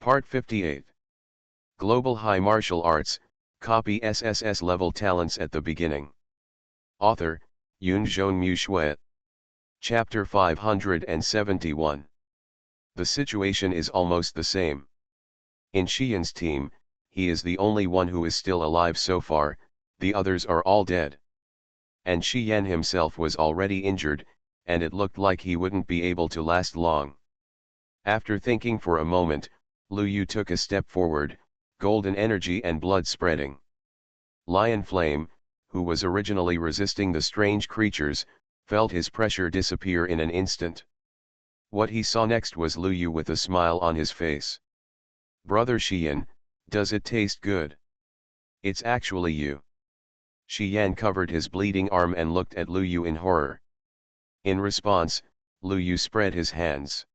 Part 58. Global High Martial Arts, copy SSS-level talents at the beginning. Author, Yunzhong Mu Shui. Chapter 571. The situation is almost the same. In Xian's team, he is the only one who is still alive so far, the others are all dead. And Xian himself was already injured, and it looked like he wouldn't be able to last long. After thinking for a moment, Lu Yu took a step forward, golden energy and blood spreading. Lion Flame, who was originally resisting the strange creatures, felt his pressure disappear in an instant. What he saw next was Lu Yu with a smile on his face. "Brother Xian, does it taste good? It's actually you." Xian covered his bleeding arm and looked at Lu Yu in horror. In response, Lu Yu spread his hands.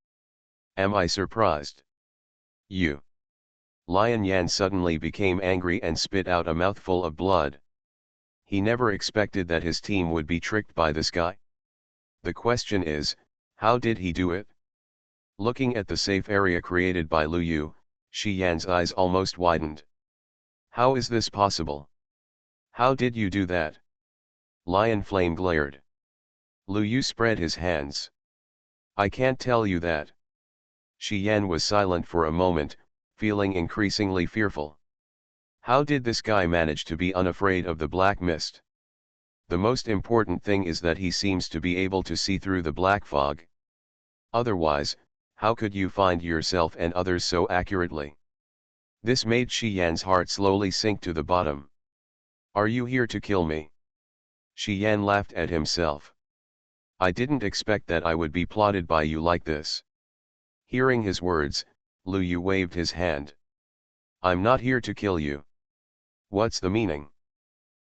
"Am I surprised? You." Lion Yan suddenly became angry and spit out a mouthful of blood. He never expected that his team would be tricked by this guy. The question is, how did he do it? Looking at the safe area created by Lu Yu, Xian's eyes almost widened. "How is this possible? How did you do that?" Lion Flame glared. Lu Yu spread his hands. "I can't tell you that." Xian was silent for a moment, feeling increasingly fearful. How did this guy manage to be unafraid of the black mist? The most important thing is that he seems to be able to see through the black fog. Otherwise, how could you find yourself and others so accurately? This made Xian's heart slowly sink to the bottom. "Are you here to kill me?" Xian laughed at himself. "I didn't expect that I would be plotted by you like this." Hearing his words, Lu Yu waved his hand. "I'm not here to kill you." "What's the meaning?"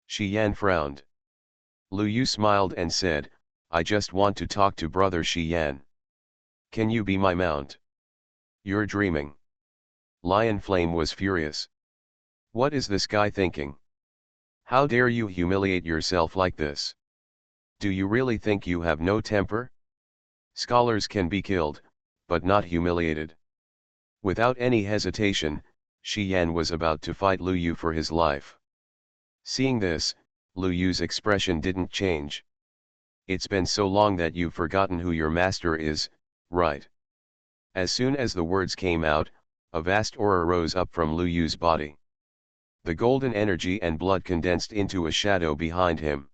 Xian frowned. Lu Yu smiled and said, "I just want to talk to brother Xian. Can you be my mount?" "You're dreaming." Lion Flame was furious. What is this guy thinking? How dare you humiliate yourself like this? Do you really think you have no temper? Scholars can be killed, but not humiliated. Without any hesitation, Xian was about to fight Lu Yu for his life. Seeing this, Lu Yu's expression didn't change. "It's been so long that you've forgotten who your master is, right?" As soon as the words came out, a vast aura rose up from Lu Yu's body. The golden energy and blood condensed into a shadow behind him.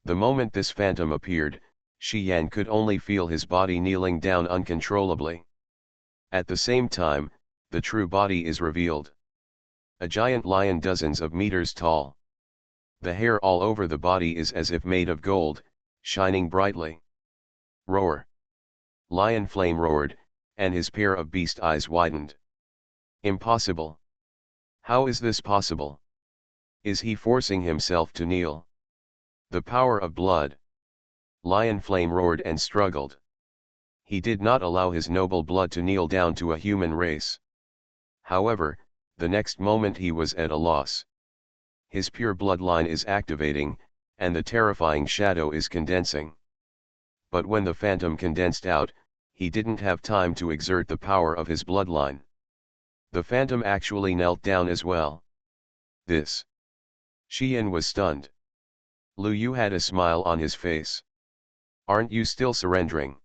The moment this phantom appeared, Xian could only feel his body kneeling down uncontrollably. At the same time, the true body is revealed. A giant lion dozens of meters tall. The hair all over the body is as if made of gold, shining brightly. "Roar!" Lion Flame roared, and his pair of beast eyes widened. "Impossible! How is this possible? Is he forcing himself to kneel? The power of blood!" Lion Flame roared and struggled. He did not allow his noble blood to kneel down to a human race. However, the next moment he was at a loss. His pure bloodline is activating, and the terrifying shadow is condensing. But when the phantom condensed out, he didn't have time to exert the power of his bloodline. The phantom actually knelt down as well. This. Xian was stunned. Lu Yu had a smile on his face. "Aren't you still surrendering?"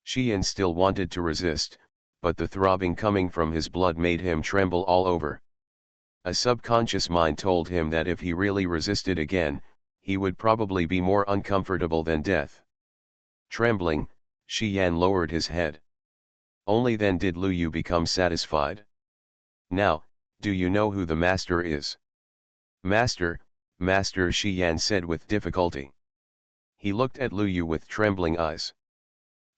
Xian still wanted to resist, but the throbbing coming from his blood made him tremble all over. A subconscious mind told him that if he really resisted again, he would probably be more uncomfortable than death. Trembling, Xian lowered his head. Only then did Lu Yu become satisfied. "Now, do you know who the master is?" Master, Xian said with difficulty. He looked at Lu Yu with trembling eyes.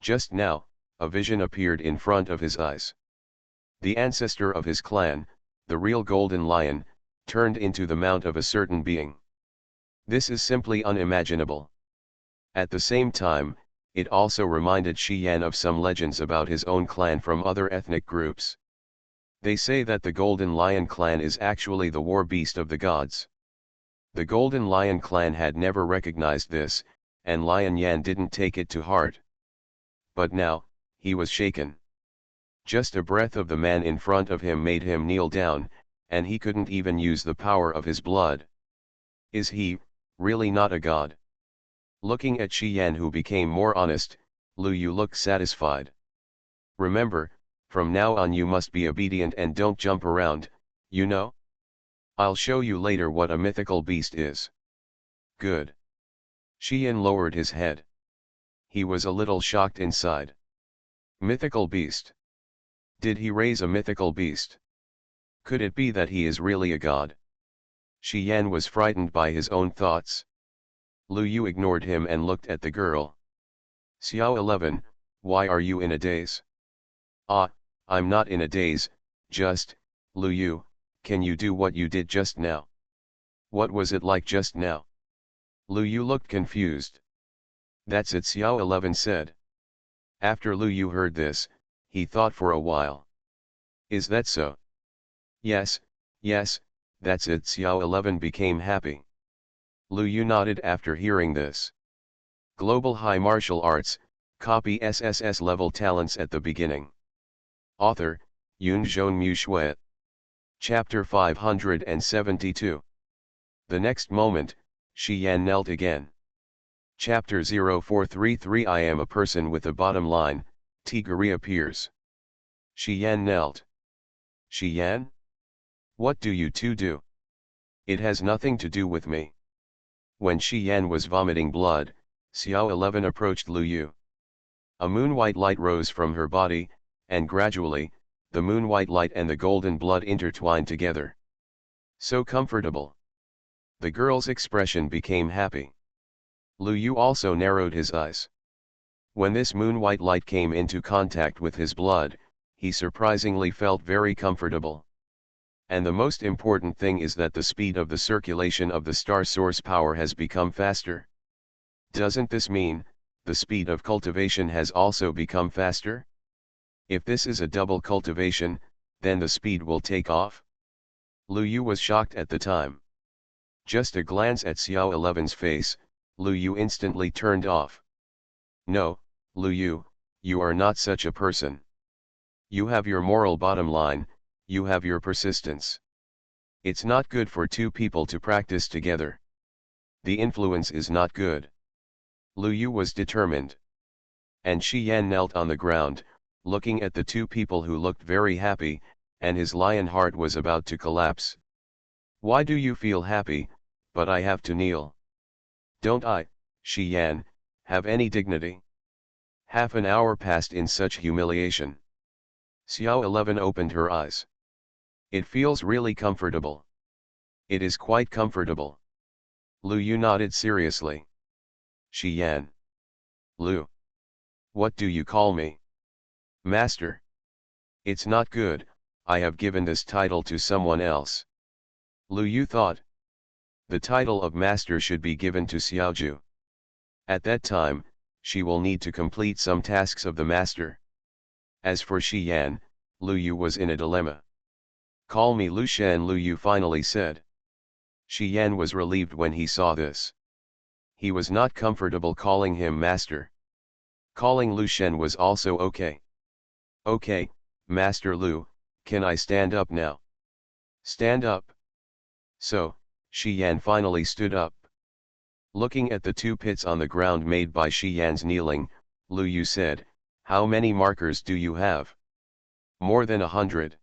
Just now, a vision appeared in front of his eyes. The ancestor of his clan, the real golden lion, turned into the mount of a certain being. This is simply unimaginable. At the same time, it also reminded Xian of some legends about his own clan from other ethnic groups. They say that the Golden Lion clan is actually the war beast of the gods. The Golden Lion clan had never recognized this, and Lion Yan didn't take it to heart. But now, he was shaken. Just a breath of the man in front of him made him kneel down, and he couldn't even use the power of his blood. Is he, really not a god? Looking at Shi Yan, who became more honest, Lu Yu looked satisfied. Remember, from now on you must be obedient and don't jump around, you know? I'll show you later what a mythical beast is. Good. Shi Yan lowered his head. He was a little shocked inside. Mythical beast. Did he raise a mythical beast? Could it be that he is really a god? Shi Yan was frightened by his own thoughts. Lu Yu ignored him and looked at the girl. Xiao 11, why are you in a daze? Ah, I'm not in a daze, just, Lu Yu, can you do what you did just now? What was it like just now? Lu Yu looked confused. That's it, Xiao 11 said. After Lu Yu heard this, he thought for a while. Is that so? Yes, that's it. Xiao 11 became happy. Lu Yu nodded after hearing this. Global High Martial Arts, copy SSS-level talents at the beginning. Author, Yunzhong Mu Shui. Chapter 572. The next moment, Shi Yan knelt again. Chapter 0433. I am a person with a bottom line, Tiguri appears. Shi Yan knelt. Shi Yan? What do you two do? It has nothing to do with me. When Shi Yan was vomiting blood, Xiao 11 approached Lu Yu. A moon-white light rose from her body, and gradually, the moon-white light and the golden blood intertwined together. So comfortable. The girl's expression became happy. Lu Yu also narrowed his eyes. When this moon-white light came into contact with his blood, he surprisingly felt very comfortable. And the most important thing is that the speed of the circulation of the star source power has become faster. Doesn't this mean, the speed of cultivation has also become faster? If this is a double cultivation, then the speed will take off? Lu Yu was shocked at the time. Just a glance at Xiao 11's face, Lu Yu instantly turned off. No, Lu Yu, you are not such a person. You have your moral bottom line, you have your persistence. It's not good for two people to practice together. The influence is not good. Lu Yu was determined. And Shi Yan knelt on the ground, looking at the two people who looked very happy, and his lion heart was about to collapse. Why do you feel happy, but I have to kneel? Don't I, Shi Yan, have any dignity? Half an hour passed in such humiliation. Xiao 11 opened her eyes. It feels really comfortable. It is quite comfortable. Lu Yu nodded seriously. Shi Yan. Lu. What do you call me? Master. It's not good, I have given this title to someone else. Lu Yu thought. The title of master should be given to Xiaoju. At that time, she will need to complete some tasks of the master. As for Shi Yan, Lu Yu was in a dilemma. Call me Lu Shen, Lu Yu finally said. Shi Yan was relieved when he saw this. He was not comfortable calling him master. Calling Lu Shen was also okay. Okay, Master Lu, can I stand up now? Stand up. So, Shi Yan finally stood up. Looking at the two pits on the ground made by Shi Yan's kneeling, Lu Yu said, how many markers do you have? More than 100.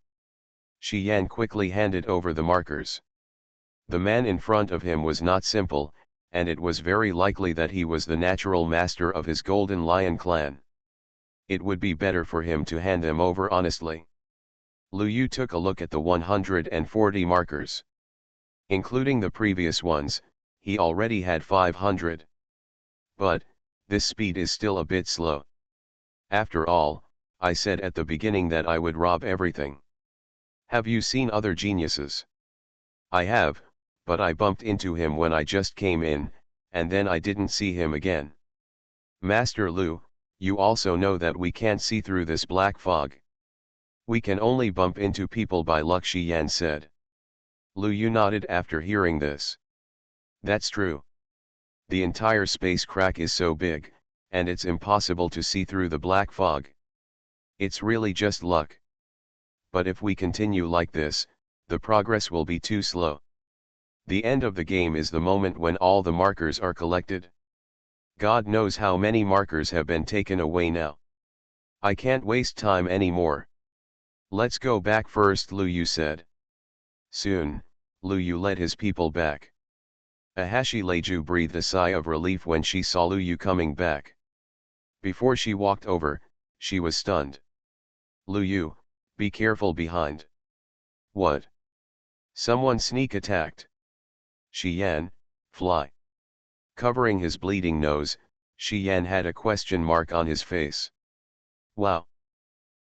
Shi Yan quickly handed over the markers. The man in front of him was not simple, and it was very likely that he was the natural master of his Golden Lion clan. It would be better for him to hand them over honestly. Lu Yu took a look at the 140 markers. Including the previous ones, he already had 500. But, this speed is still a bit slow. After all, I said at the beginning that I would rob everything. Have you seen other geniuses? I have, but I bumped into him when I just came in, and then I didn't see him again. Master Lu, you also know that we can't see through this black fog. We can only bump into people by luck, Shi Yan said. Lu Yu nodded after hearing this. That's true. The entire space crack is so big, and it's impossible to see through the black fog. It's really just luck. But if we continue like this, the progress will be too slow. The end of the game is the moment when all the markers are collected. God knows how many markers have been taken away now. I can't waste time anymore. Let's go back first, Lu Yu said. Soon, Lu Yu led his people back. Ahashi Leiju breathed a sigh of relief when she saw Lu Yu coming back. Before she walked over, she was stunned. Lu Yu, be careful behind. What? Someone sneak attacked. Shi Yan, fly. Covering his bleeding nose, Shi Yan had a question mark on his face. Wow.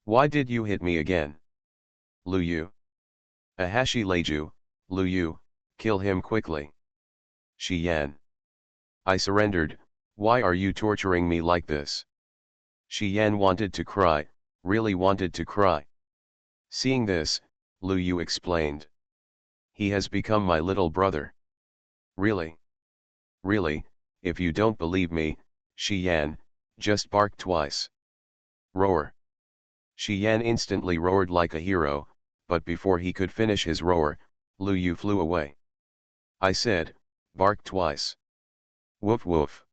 Why did you hit me again? Lu Yu. Ahashi Leiju, Lu Yu, kill him quickly. Shi Yan. I surrendered, why are you torturing me like this? Shi Yan wanted to cry, really wanted to cry. Seeing this, Lu Yu explained. He has become my little brother. Really? Really, if you don't believe me, Shi Yan, just bark twice. Roar. Shi Yan instantly roared like a hero, but before he could finish his roar, Lu Yu flew away. I said, bark twice. Woof woof.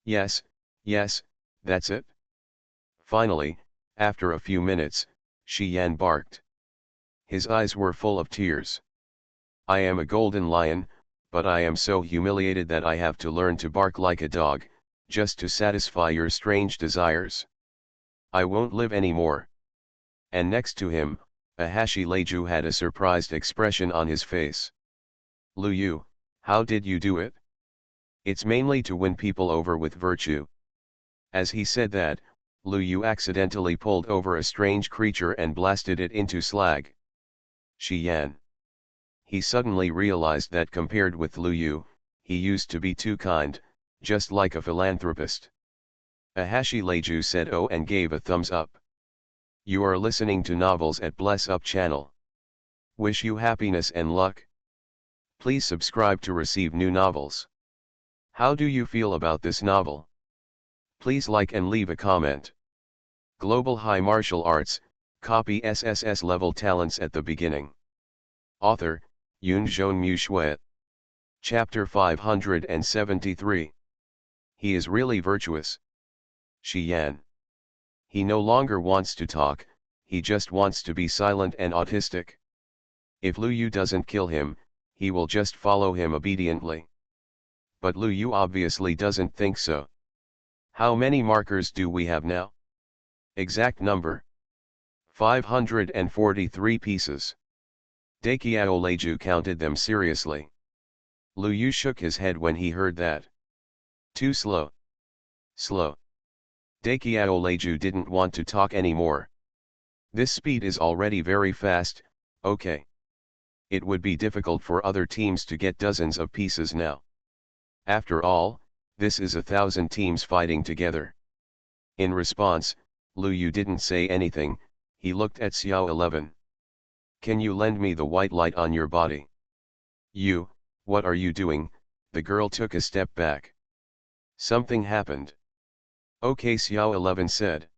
Yes, yes, that's it. Finally, after a few minutes, Shi Yan barked. His eyes were full of tears. I am a golden lion, but I am so humiliated that I have to learn to bark like a dog, just to satisfy your strange desires. I won't live anymore. And next to him, Ahashi Leiju had a surprised expression on his face. Lu Yu, how did you do it? It's mainly to win people over with virtue. As he said that, Lu Yu accidentally pulled over a strange creature and blasted it into slag. Shi Yan. He suddenly realized that compared with Lu Yu, he used to be too kind, just like a philanthropist. Ahashi Leiju said oh and gave a thumbs up. You are listening to Novels at Bless Up channel. Wish you happiness and luck. Please subscribe to receive new novels. How do you feel about this novel? Please like and leave a comment. Global High Martial Arts, copy SSS-level talents at the beginning. Author, Yunzhong Mu. Chapter 573. He is really virtuous. Shi Yan. He no longer wants to talk, he just wants to be silent and autistic. If Lu Yu doesn't kill him, he will just follow him obediently. But Lu Yu obviously doesn't think so. How many markers do we have now? Exact number. 543 pieces. Dakiao Leiju counted them seriously. Lu Yu shook his head when he heard that. Too slow. Slow. Dakiao Leiju didn't want to talk anymore. This speed is already very fast, okay. It would be difficult for other teams to get dozens of pieces now. After all, this is 1,000 teams fighting together. In response, Lu Yu didn't say anything, he looked at Xiao 11. Can you lend me the white light on your body? You, what are you doing? The girl took a step back. Something happened. Okay, Xiao 11 said.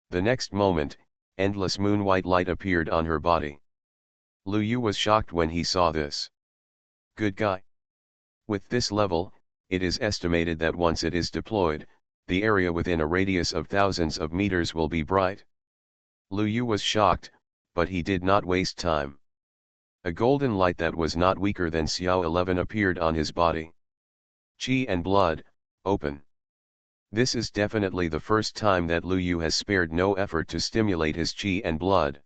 The next moment, endless moon white light appeared on her body. Lu Yu was shocked when he saw this. Good guy. With this level, it is estimated that once it is deployed, the area within a radius of thousands of meters will be bright. Lu Yu was shocked, but he did not waste time. A golden light that was not weaker than Xiao 11 appeared on his body. Qi and blood, open. This is definitely the first time that Lu Yu has spared no effort to stimulate his qi and blood.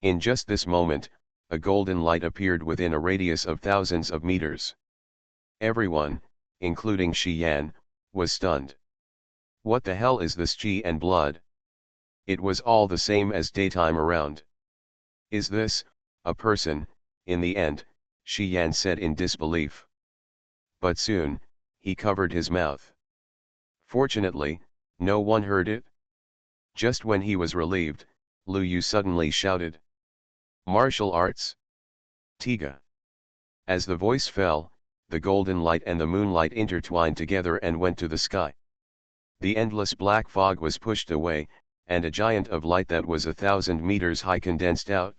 In just this moment, a golden light appeared within a radius of thousands of meters. Everyone, including Shi Yan, was stunned. What the hell is this qi and blood? It was all the same as daytime around. Is this a person? In the end, Shi Yan said in disbelief. But soon, he covered his mouth. Fortunately, no one heard it. Just when he was relieved, Lu Yu suddenly shouted. Martial arts? Tiga. As the voice fell, the golden light and the moonlight intertwined together and went to the sky. The endless black fog was pushed away, and a giant of light that was 1,000 meters high condensed out.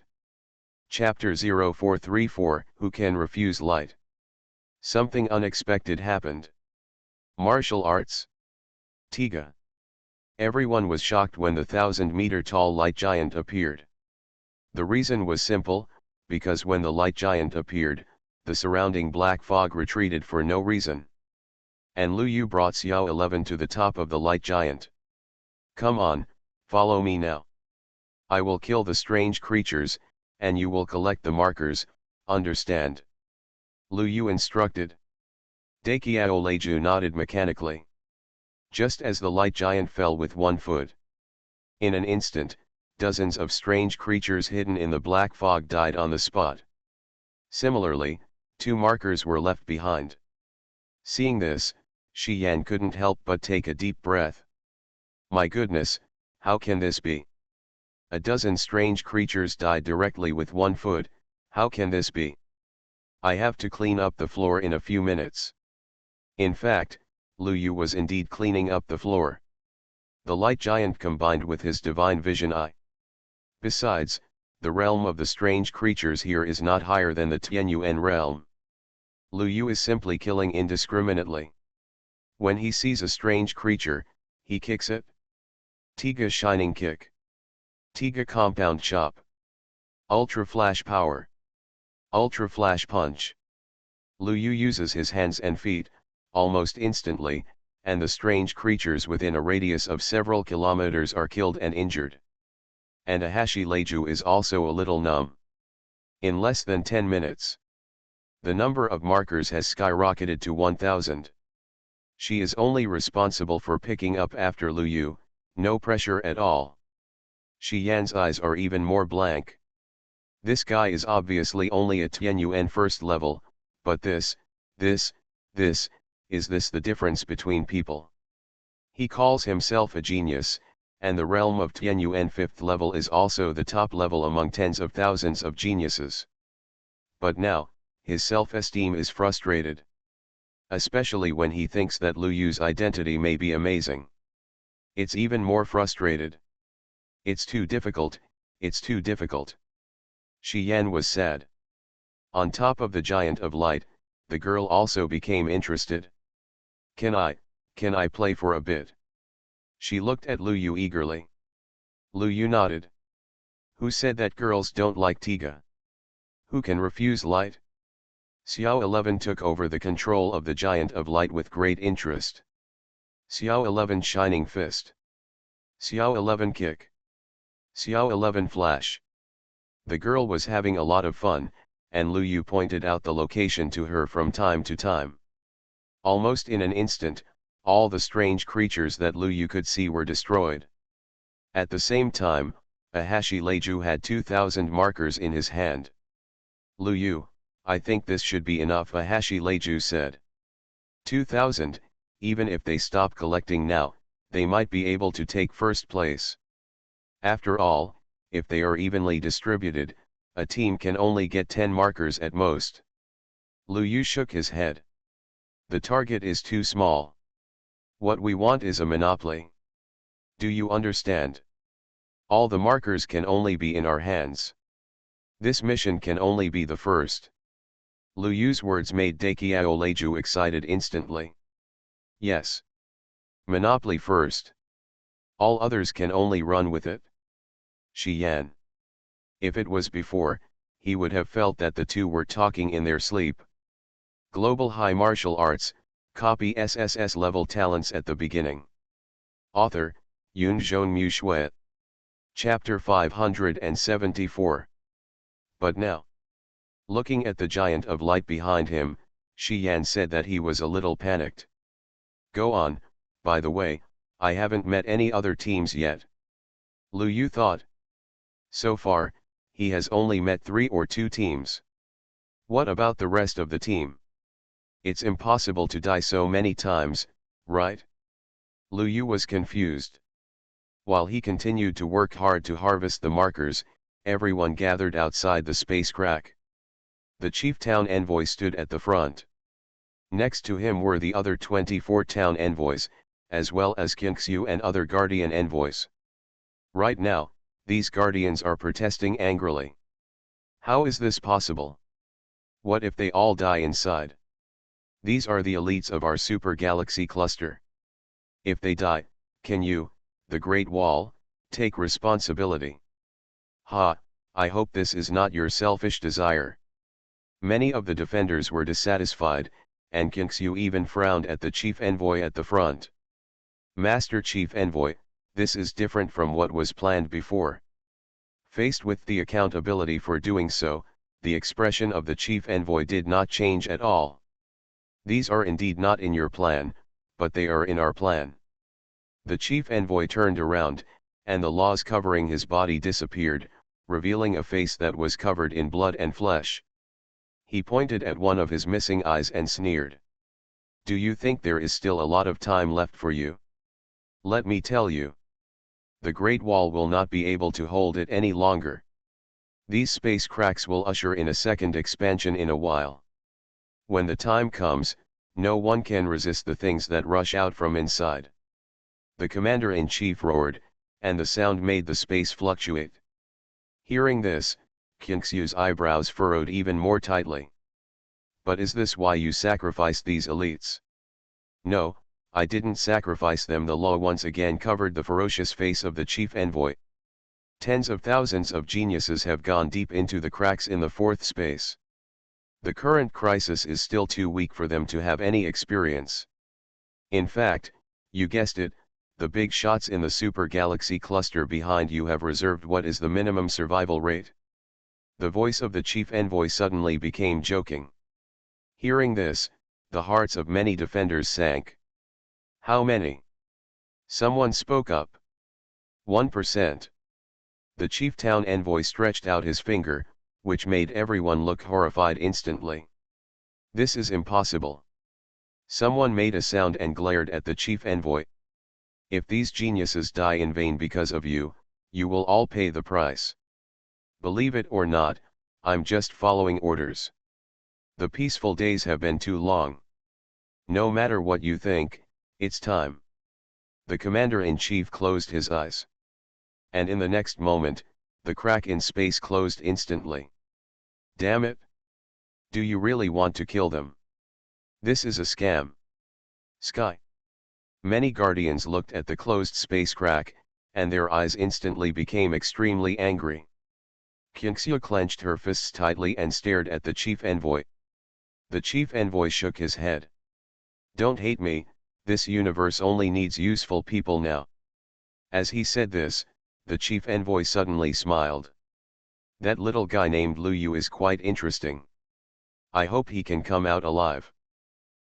Chapter 0434 Who Can Refuse Light? Something unexpected happened. Martial arts? Tiga. Everyone was shocked when the 1,000-meter tall light giant appeared. The reason was simple, because when the light giant appeared, the surrounding black fog retreated for no reason. And Lu Yu brought Xiao 11 to the top of the light giant. Come on, follow me now. I will kill the strange creatures, and you will collect the markers, understand? Lu Yu instructed. Dakiao Leiju nodded mechanically. Just as the light giant fell with 1 foot. In an instant, dozens of strange creatures hidden in the black fog died on the spot. Similarly, 2 markers were left behind. Seeing this, Shi Yan couldn't help but take a deep breath. My goodness, how can this be? A dozen strange creatures died directly with 1 foot, how can this be? I have to clean up the floor in a few minutes. In fact, Lu Yu was indeed cleaning up the floor. The light giant combined with his divine vision eye. Besides, the realm of the strange creatures here is not higher than the Tianyuan realm. Lu Yu is simply killing indiscriminately. When he sees a strange creature, he kicks it. Tiga Shining Kick. Tiga Compound Chop. Ultra Flash Power. Ultra Flash Punch. Lu Yu uses his hands and feet, almost instantly, and the strange creatures within a radius of several kilometers are killed and injured. And Ahashi Leiju is also a little numb. In less than 10 minutes, the number of markers has skyrocketed to 1,000. She is only responsible for picking up after Lu Yu, no pressure at all. Shi Yan's eyes are even more blank. This guy is obviously only a Tianyuan first level, but is this the difference between people? He calls himself a genius, and the realm of Tianyuan 5th level is also the top level among tens of thousands of geniuses. But now, his self-esteem is frustrated. Especially when he thinks that Lu Yu's identity may be amazing. It's even more frustrated. It's too difficult, it's too difficult. Shi Yan was sad. On top of the giant of light, the girl also became interested. Can I play for a bit? She looked at Lu Yu eagerly. Lu Yu nodded. Who said that girls don't like Tiga? Who can refuse light? Xiao 11 took over the control of the giant of light with great interest. Xiao 11 Shining Fist. Xiao 11 Kick. Xiao 11 Flash. The girl was having a lot of fun, and Lu Yu pointed out the location to her from time to time. Almost in an instant, all the strange creatures that Lu Yu could see were destroyed. At the same time, Ahashi Leiju had 2,000 markers in his hand. Lu Yu, I think this should be enough, Ahashi Leiju said. 2,000, even if they stop collecting now, they might be able to take first place. After all, if they are evenly distributed, a team can only get 10 markers at most. Lu Yu shook his head. The target is too small. What we want is a monopoly. Do you understand? All the markers can only be in our hands. This mission can only be the first. Lu Yu's words made Dakiao Leiju excited instantly. Yes. Monopoly first. All others can only run with it. Shi Yan. If it was before, he would have felt that the two were talking in their sleep. Global High Martial Arts, copy SSS-level talents at the beginning. Author, Yunzhong Mu Shui. Chapter 574. But now, looking at the giant of light behind him, Shi Yan said that he was a little panicked. Go on, by the way, I haven't met any other teams yet. Lu Yu thought. So far, he has only met 3 or 2 teams. What about the rest of the team? It's impossible to die so many times, right? Lu Yu was confused. While he continued to work hard to harvest the markers, everyone gathered outside the space crack. The chief town envoy stood at the front. Next to him were the other 24 town envoys, as well as Qingxiu and other guardian envoys. Right now, these guardians are protesting angrily. How is this possible? What if they all die inside? These are the elites of our super galaxy cluster. If they die, can you, the Great Wall, take responsibility? Ha, I hope this is not your selfish desire. Many of the defenders were dissatisfied, and Kinxu even frowned at the chief envoy at the front. Master Chief Envoy, this is different from what was planned before. Faced with the accountability for doing so, the expression of the chief envoy did not change at all. These are indeed not in your plan, but they are in our plan. The chief envoy turned around, and the laws covering his body disappeared, revealing a face that was covered in blood and flesh. He pointed at one of his missing eyes and sneered. Do you think there is still a lot of time left for you? Let me tell you. The Great Wall will not be able to hold it any longer. These space cracks will usher in a second expansion in a while. When the time comes, no one can resist the things that rush out from inside. The commander-in-chief roared, and the sound made the space fluctuate. Hearing this, Kinxu's eyebrows furrowed even more tightly. But is this why you sacrificed these elites? No, I didn't sacrifice them. The law once again covered the ferocious face of the chief envoy. Tens of thousands of geniuses have gone deep into the cracks in the fourth space. The current crisis is still too weak for them to have any experience. In fact, you guessed it, the big shots in the super galaxy cluster behind you have reserved what is the minimum survival rate. The voice of the chief envoy suddenly became joking. Hearing this, the hearts of many defenders sank. How many? Someone spoke up. 1%. The chief town envoy stretched out his finger, which made everyone look horrified instantly. This is impossible. Someone made a sound and glared at the chief envoy. If these geniuses die in vain because of you, you will all pay the price. Believe it or not, I'm just following orders. The peaceful days have been too long. No matter what you think, it's time. The commander-in-chief closed his eyes. And in the next moment, the crack in space closed instantly. Damn it! Do you really want to kill them? This is a scam. Sky. Many guardians looked at the closed space crack, and their eyes instantly became extremely angry. Kinxu clenched her fists tightly and stared at the chief envoy. The chief envoy shook his head. Don't hate me, this universe only needs useful people now. As he said this, the chief envoy suddenly smiled. That little guy named Lu Yu is quite interesting. I hope he can come out alive.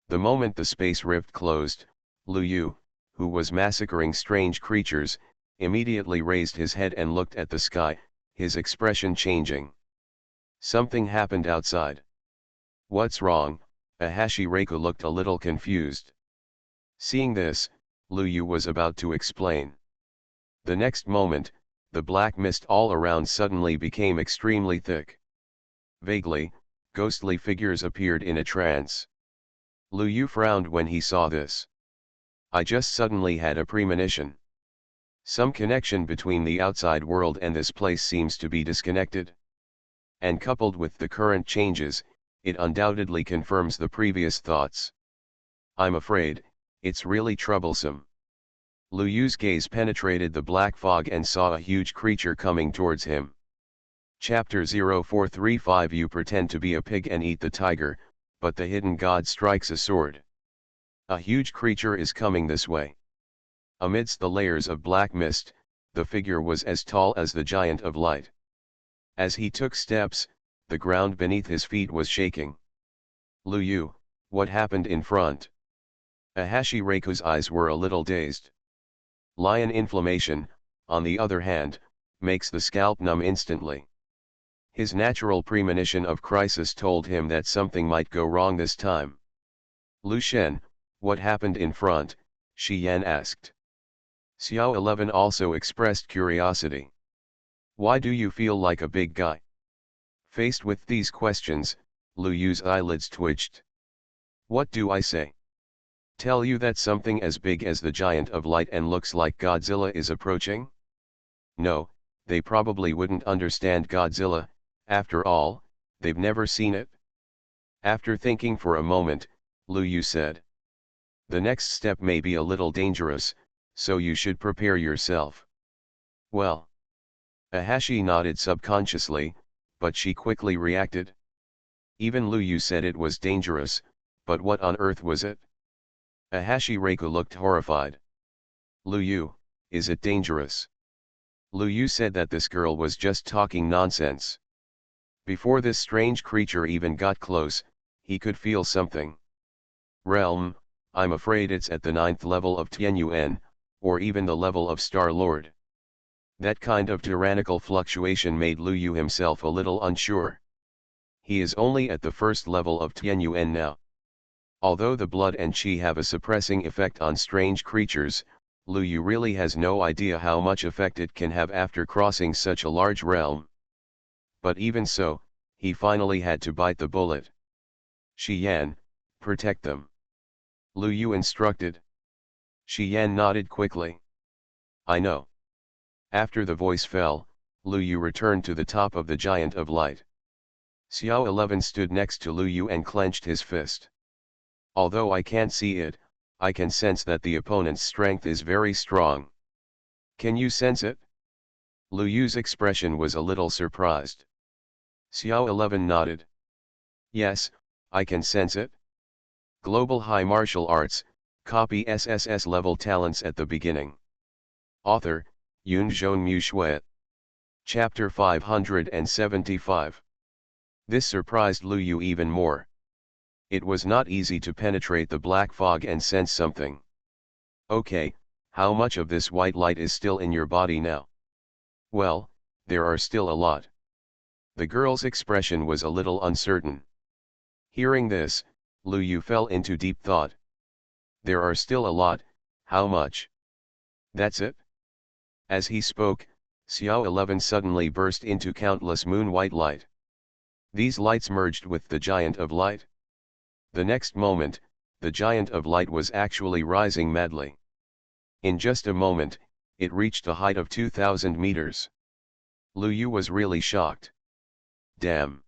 The moment the space rift closed, Lu Yu, who was massacring strange creatures, immediately raised his head and looked at the sky, his expression changing. Something happened outside. What's wrong? Ahashi Reiko looked a little confused. Seeing this, Lu Yu was about to explain. The next moment, the black mist all around suddenly became extremely thick. Vaguely, ghostly figures appeared in a trance. Lu Yu frowned when he saw this. I just suddenly had a premonition. Some connection between the outside world and this place seems to be disconnected. And coupled with the current changes, it undoubtedly confirms the previous thoughts. I'm afraid, it's really troublesome. Lu Yu's gaze penetrated the black fog and saw a huge creature coming towards him. Chapter 0435. You pretend to be a pig and eat the tiger, but the hidden god strikes a sword. A huge creature is coming this way. Amidst the layers of black mist, the figure was as tall as the giant of light. As he took steps, the ground beneath his feet was shaking. Lu Yu, what happened in front? Ahashi Reiko's eyes were a little dazed. Lion inflammation, on the other hand, makes the scalp numb instantly. His natural premonition of crisis told him that something might go wrong this time. Lu Shen, what happened in front? Shi Yan asked. Xiao 11 also expressed curiosity. Why do you feel like a big guy? Faced with these questions, Lu Yu's eyelids twitched. What do I say? Tell you that something as big as the giant of light and looks like Godzilla is approaching? No, they probably wouldn't understand Godzilla, after all, they've never seen it. After thinking for a moment, Lu Yu said. The next step may be a little dangerous, so you should prepare yourself. Well. Ahashi nodded subconsciously, but she quickly reacted. Even Lu Yu said it was dangerous, but what on earth was it? Ahashi Reiko looked horrified. Lu Yu, is it dangerous? Lu Yu said that this girl was just talking nonsense. Before this strange creature even got close, he could feel something. Realm, I'm afraid it's at the 9th level of Tianyuan, or even the level of Star-Lord. That kind of tyrannical fluctuation made Lu Yu himself a little unsure. He is only at the 1st level of Tianyuan now. Although the blood and qi have a suppressing effect on strange creatures, Lu Yu really has no idea how much effect it can have after crossing such a large realm. But even so, he finally had to bite the bullet. Shi Yan, protect them. Lu Yu instructed. Shi Yan nodded quickly. I know. After the voice fell, Lu Yu returned to the top of the Giant of Light. Xiao 11 stood next to Lu Yu and clenched his fist. Although I can't see it, I can sense that the opponent's strength is very strong. Can you sense it? Lu Yu's expression was a little surprised. Xiao 11 nodded. Yes, I can sense it. Global High Martial Arts, copy SSS-level talents at the beginning. Author, Yunzhong Mu Shui. Chapter 575. This surprised Lu Yu even more. It was not easy to penetrate the black fog and sense something. Okay, how much of this white light is still in your body now? Well, there are still a lot. The girl's expression was a little uncertain. Hearing this, Lu Yu fell into deep thought. There are still a lot, how much? That's it? As he spoke, Xiao 11 suddenly burst into countless moon-white light. These lights merged with the Giant of Light. The next moment, the Giant of Light was actually rising madly. In just a moment, it reached a height of 2,000 meters. Lu Yu was really shocked. Damn!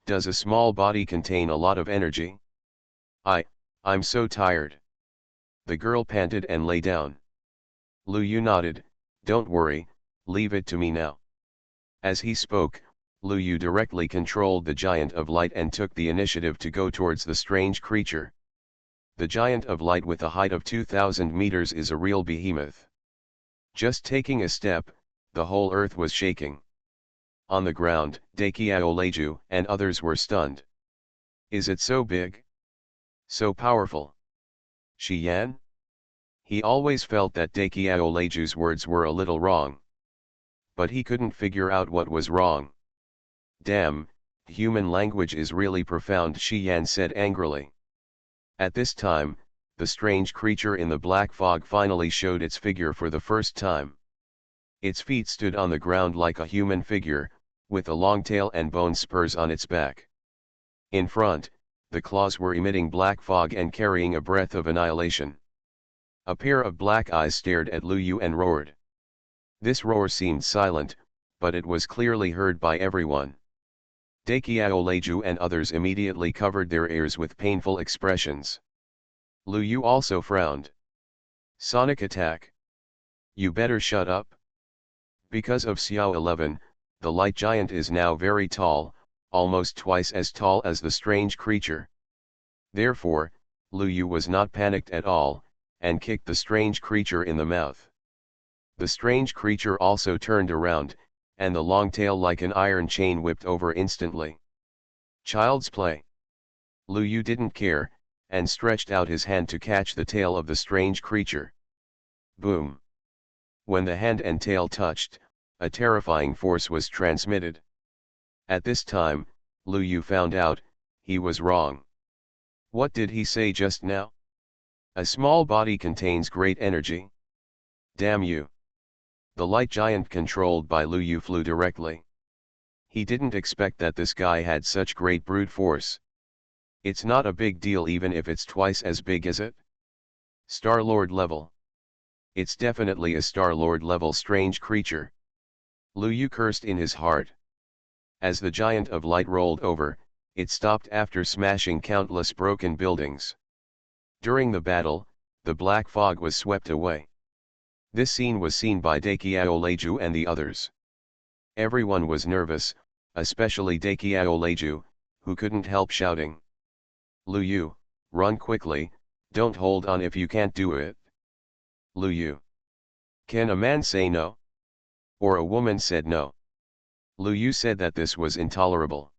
Does a small body contain a lot of energy? I'm so tired. The girl panted and lay down. Lu Yu nodded, don't worry, leave it to me now. As he spoke, Lu Yu directly controlled the Giant of Light and took the initiative to go towards the strange creature. The Giant of Light with a height of 2,000 meters is a real behemoth. Just taking a step, the whole earth was shaking. On the ground, Dakiao Leiju and others were stunned. Is it so big? So powerful? Shi Yan? He always felt that Dakiao Leiju's words were a little wrong. But he couldn't figure out what was wrong. Damn, human language is really profound, Shi Yan said angrily. At this time, the strange creature in the black fog finally showed its figure for the first time. Its feet stood on the ground like a human figure, with a long tail and bone spurs on its back. In front, the claws were emitting black fog and carrying a breath of annihilation. A pair of black eyes stared at Lu Yu and roared. This roar seemed silent, but it was clearly heard by everyone. Dakiao Leiju and others immediately covered their ears with painful expressions. Lu Yu also frowned. Sonic attack. You better shut up. Because of Xiao 11, the light giant is now very tall, almost twice as tall as the strange creature. Therefore, Lu Yu was not panicked at all, and kicked the strange creature in the mouth. The strange creature also turned around, and the long tail like an iron chain whipped over instantly. Child's play. Lu Yu didn't care, and stretched out his hand to catch the tail of the strange creature. Boom! When the hand and tail touched, a terrifying force was transmitted. At this time, Lu Yu found out, he was wrong. What did he say just now? A small body contains great energy? Damn you! The light giant controlled by Lu Yu flew directly. He didn't expect that this guy had such great brute force. It's not a big deal even if it's twice as big as it. Star-Lord level. It's definitely a Star-Lord level strange creature. Lu Yu cursed in his heart. As the giant of light rolled over, it stopped after smashing countless broken buildings. During the battle, the black fog was swept away. This scene was seen by Dakiaoleju and the others. Everyone was nervous, especially Dakiaoleju, who couldn't help shouting. Lu Yu, run quickly, don't hold on if you can't do it. Lu Yu. Can a man say no? Or a woman said no. Lu Yu said that this was intolerable.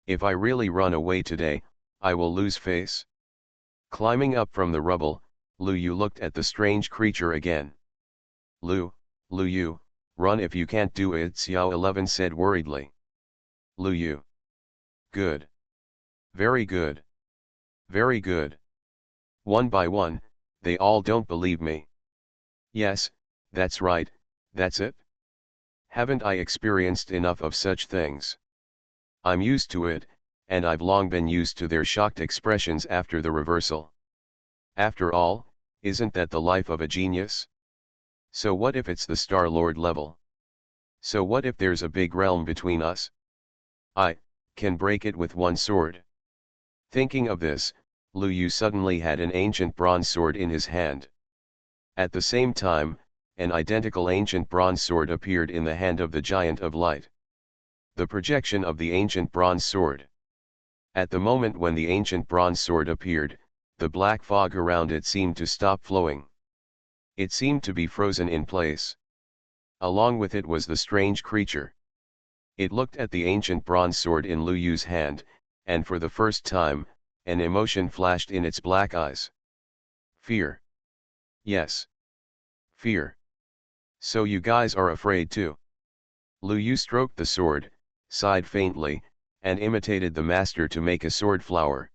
If I really run away today, I will lose face. Climbing up from the rubble, Lu Yu looked at the strange creature again. Lu Yu, run if you can't do it, Xiao 11 said worriedly. Lu Yu. Good. Very good. Very good. One by one, they all don't believe me. Yes, that's right, that's it. Haven't I experienced enough of such things? I'm used to it, and I've long been used to their shocked expressions after the reversal. After all, isn't that the life of a genius? So what if it's the Star-Lord level? So what if there's a big realm between us? I can break it with one sword. Thinking of this, Lu Yu suddenly had an ancient bronze sword in his hand. At the same time, an identical ancient bronze sword appeared in the hand of the giant of light. The projection of the ancient bronze sword. At the moment when the ancient bronze sword appeared, the black fog around it seemed to stop flowing. It seemed to be frozen in place. Along with it was the strange creature. It looked at the ancient bronze sword in Lu Yu's hand, and for the first time, an emotion flashed in its black eyes. Fear. Yes. Fear. So you guys are afraid too. Lu Yu stroked the sword, sighed faintly, and imitated the master to make a sword flower.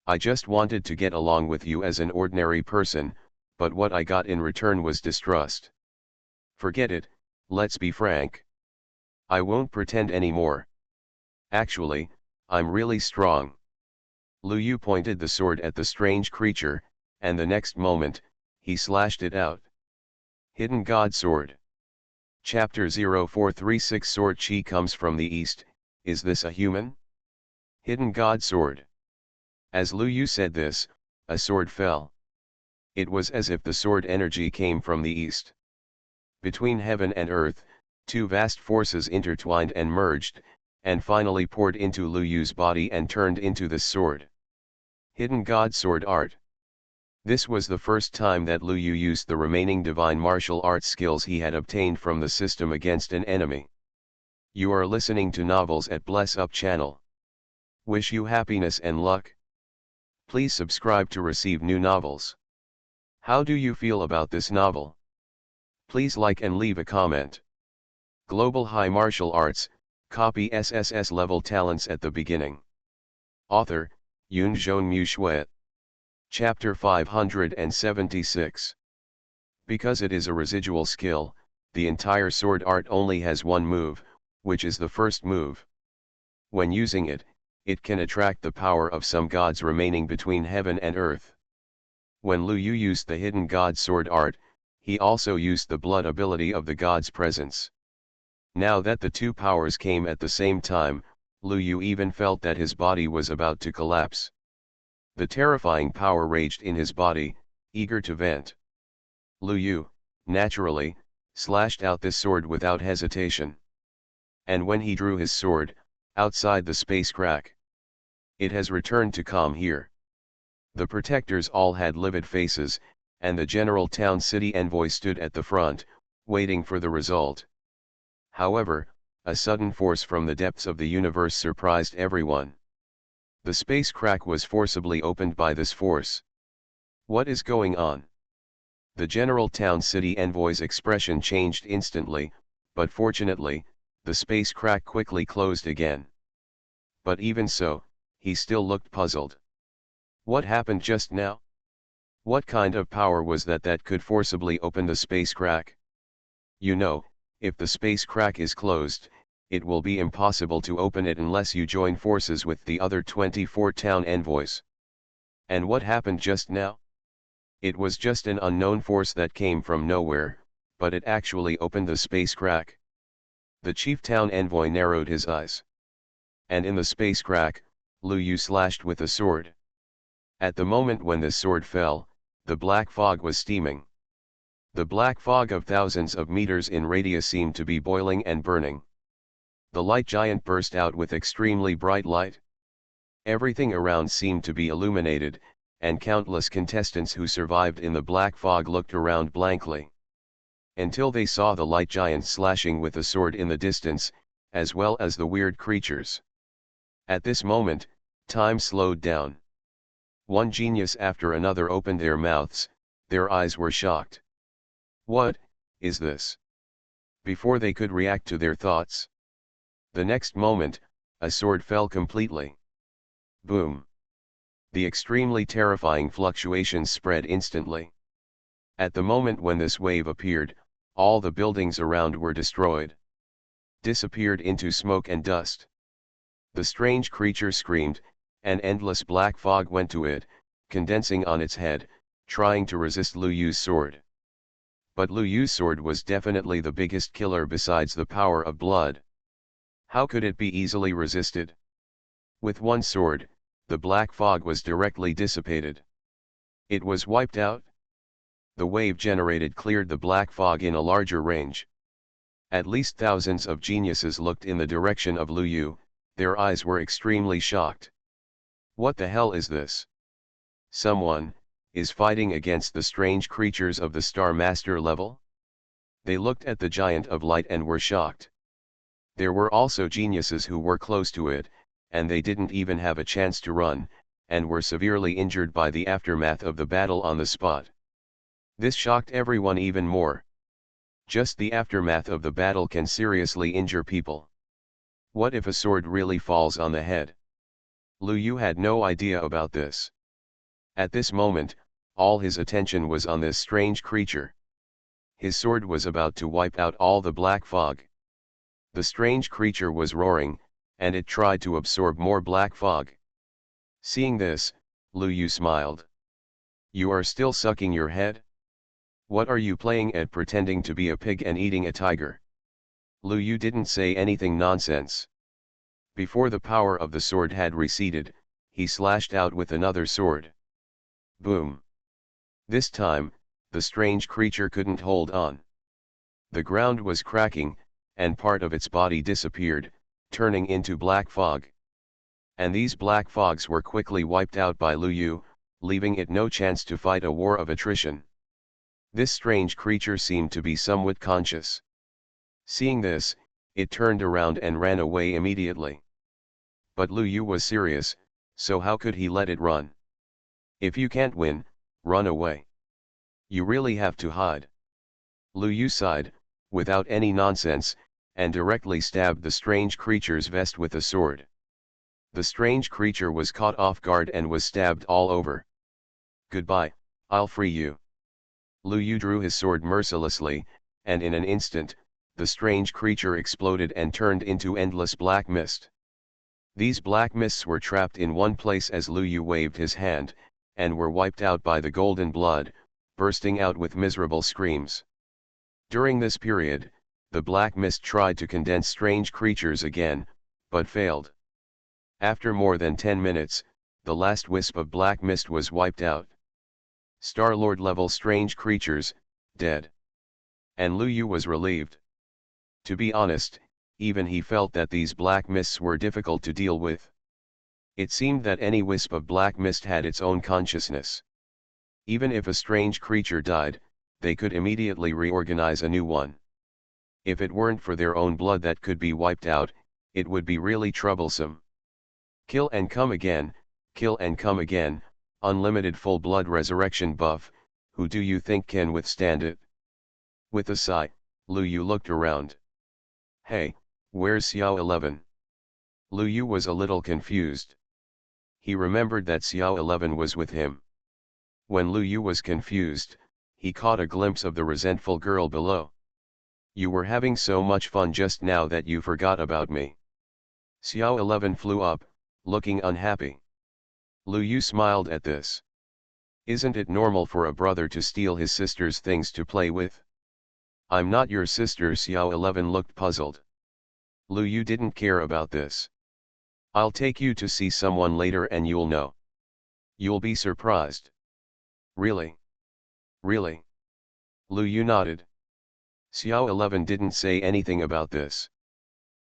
I just wanted to get along with you as an ordinary person, but what I got in return was distrust. Forget it, let's be frank. I won't pretend anymore. Actually, I'm really strong. Lu Yu pointed the sword at the strange creature, and the next moment, he slashed it out. Hidden God Sword. Chapter 0436 Sword Chi comes from the east, is this a human? Hidden God Sword. As Lu Yu said this, a sword fell. It was as if the sword energy came from the east. Between heaven and earth, two vast forces intertwined and merged, and finally poured into Lu Yu's body and turned into this sword. Hidden God Sword Art. This was the first time that Lu Yu used the remaining divine martial arts skills he had obtained from the system against an enemy. You are listening to Novels at Bless Up channel. Wish you happiness and luck. Please subscribe to receive new novels. How do you feel about this novel? Please like and leave a comment. Global High Martial Arts, copy SSS-level talents at the beginning. Author, Yunzhong Mu. Chapter 576. Because it is a residual skill, the entire sword art only has one move, which is the first move. When using it, it can attract the power of some gods remaining between heaven and earth. When Lu Yu used the hidden god sword art, he also used the blood ability of the god's presence. Now that the two powers came at the same time, Lu Yu even felt that his body was about to collapse. The terrifying power raged in his body, eager to vent. Lu Yu, naturally, slashed out this sword without hesitation. And when he drew his sword, outside the space crack, it has returned to calm here. The protectors all had livid faces, and the general town city envoy stood at the front, waiting for the result. However, a sudden force from the depths of the universe surprised everyone. The space crack was forcibly opened by this force. What is going on? The general town city envoy's expression changed instantly, but fortunately, the space crack quickly closed again. But even so, he still looked puzzled. What happened just now? What kind of power was that could forcibly open the space crack? You know, if the space crack is closed, it will be impossible to open it unless you join forces with the other 24 town envoys. And what happened just now? It was just an unknown force that came from nowhere, but it actually opened the space crack. The chief town envoy narrowed his eyes. And in the space crack, Lu Yu slashed with a sword. At the moment when this sword fell, the black fog was steaming. The black fog of thousands of meters in radius seemed to be boiling and burning. The light giant burst out with extremely bright light. Everything around seemed to be illuminated, and countless contestants who survived in the black fog looked around blankly. Until they saw the light giant slashing with a sword in the distance, as well as the weird creatures. At this moment, time slowed down. One genius after another opened their mouths, their eyes were shocked. What is this? Before they could react to their thoughts. The next moment, a sword fell completely. Boom! The extremely terrifying fluctuations spread instantly. At the moment when this wave appeared, all the buildings around were destroyed. Disappeared into smoke and dust. The strange creature screamed, and endless black fog went to it, condensing on its head, trying to resist Lu Yu's sword. But Lu Yu's sword was definitely the biggest killer besides the power of blood. How could it be easily resisted? With one sword, the black fog was directly dissipated. It was wiped out. The wave generated cleared the black fog in a larger range. At least thousands of geniuses looked in the direction of Lu Yu, their eyes were extremely shocked. What the hell is this? Someone is fighting against the strange creatures of the Star Master level? They looked at the giant of light and were shocked. There were also geniuses who were close to it, and they didn't even have a chance to run, and were severely injured by the aftermath of the battle on the spot. This shocked everyone even more. Just the aftermath of the battle can seriously injure people. What if a sword really falls on the head? Lu Yu had no idea about this. At this moment, all his attention was on this strange creature. His sword was about to wipe out all the black fog. The strange creature was roaring, and it tried to absorb more black fog. Seeing this, Lu Yu smiled. You are still sucking your head? What are you playing at pretending to be a pig and eating a tiger? Lu Yu didn't say anything nonsense. Before the power of the sword had receded, he slashed out with another sword. Boom! This time, the strange creature couldn't hold on. The ground was cracking, and part of its body disappeared, turning into black fog. And these black fogs were quickly wiped out by Lu Yu, leaving it no chance to fight a war of attrition. This strange creature seemed to be somewhat conscious. Seeing this, it turned around and ran away immediately. But Lu Yu was serious, so how could he let it run? If you can't win, run away. You really have to hide. Lu Yu sighed, without any nonsense, and directly stabbed the strange creature's vest with a sword. The strange creature was caught off guard and was stabbed all over. Goodbye, I'll free you. Lu Yu drew his sword mercilessly, and in an instant, the strange creature exploded and turned into endless black mist. These black mists were trapped in one place as Lu Yu waved his hand, and were wiped out by the golden blood, bursting out with miserable screams. During this period, the black mist tried to condense strange creatures again, but failed. After more than 10 minutes, the last wisp of black mist was wiped out. Star-Lord level strange creatures, dead. And Lu Yu was relieved. To be honest, even he felt that these black mists were difficult to deal with. It seemed that any wisp of black mist had its own consciousness. Even if a strange creature died, they could immediately reorganize a new one. If it weren't for their own blood that could be wiped out, it would be really troublesome. Kill and come again, unlimited full blood resurrection buff, who do you think can withstand it? With a sigh, Lu Yu looked around. Hey, where's Xiao 11? Lu Yu was a little confused. He remembered that Xiao 11 was with him. When Lu Yu was confused, he caught a glimpse of the resentful girl below. You were having so much fun just now that you forgot about me. Xiao 11 flew up, looking unhappy. Lu Yu smiled at this. Isn't it normal for a brother to steal his sister's things to play with? I'm not your sister. Xiao 11 looked puzzled. Lu Yu didn't care about this. I'll take you to see someone later and you'll know. You'll be surprised. Really? Really? Lu Yu nodded. Xiao 11 didn't say anything about this.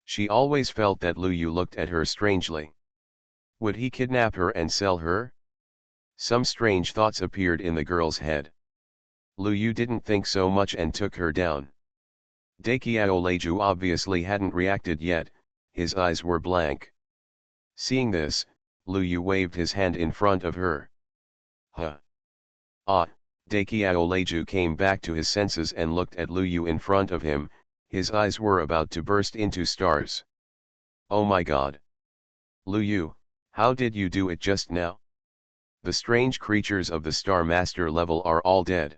She always felt that Lu Yu looked at her strangely. Would he kidnap her and sell her? Some strange thoughts appeared in the girl's head. Lu Yu didn't think so much and took her down. Dekiao Leiju obviously hadn't reacted yet, his eyes were blank. Seeing this, Lu Yu waved his hand in front of her. Huh. Ah, Dekiao Leiju came back to his senses and looked at Lu Yu in front of him, his eyes were about to burst into stars. Oh my god. Lu Yu, how did you do it just now? The strange creatures of the Star Master level are all dead.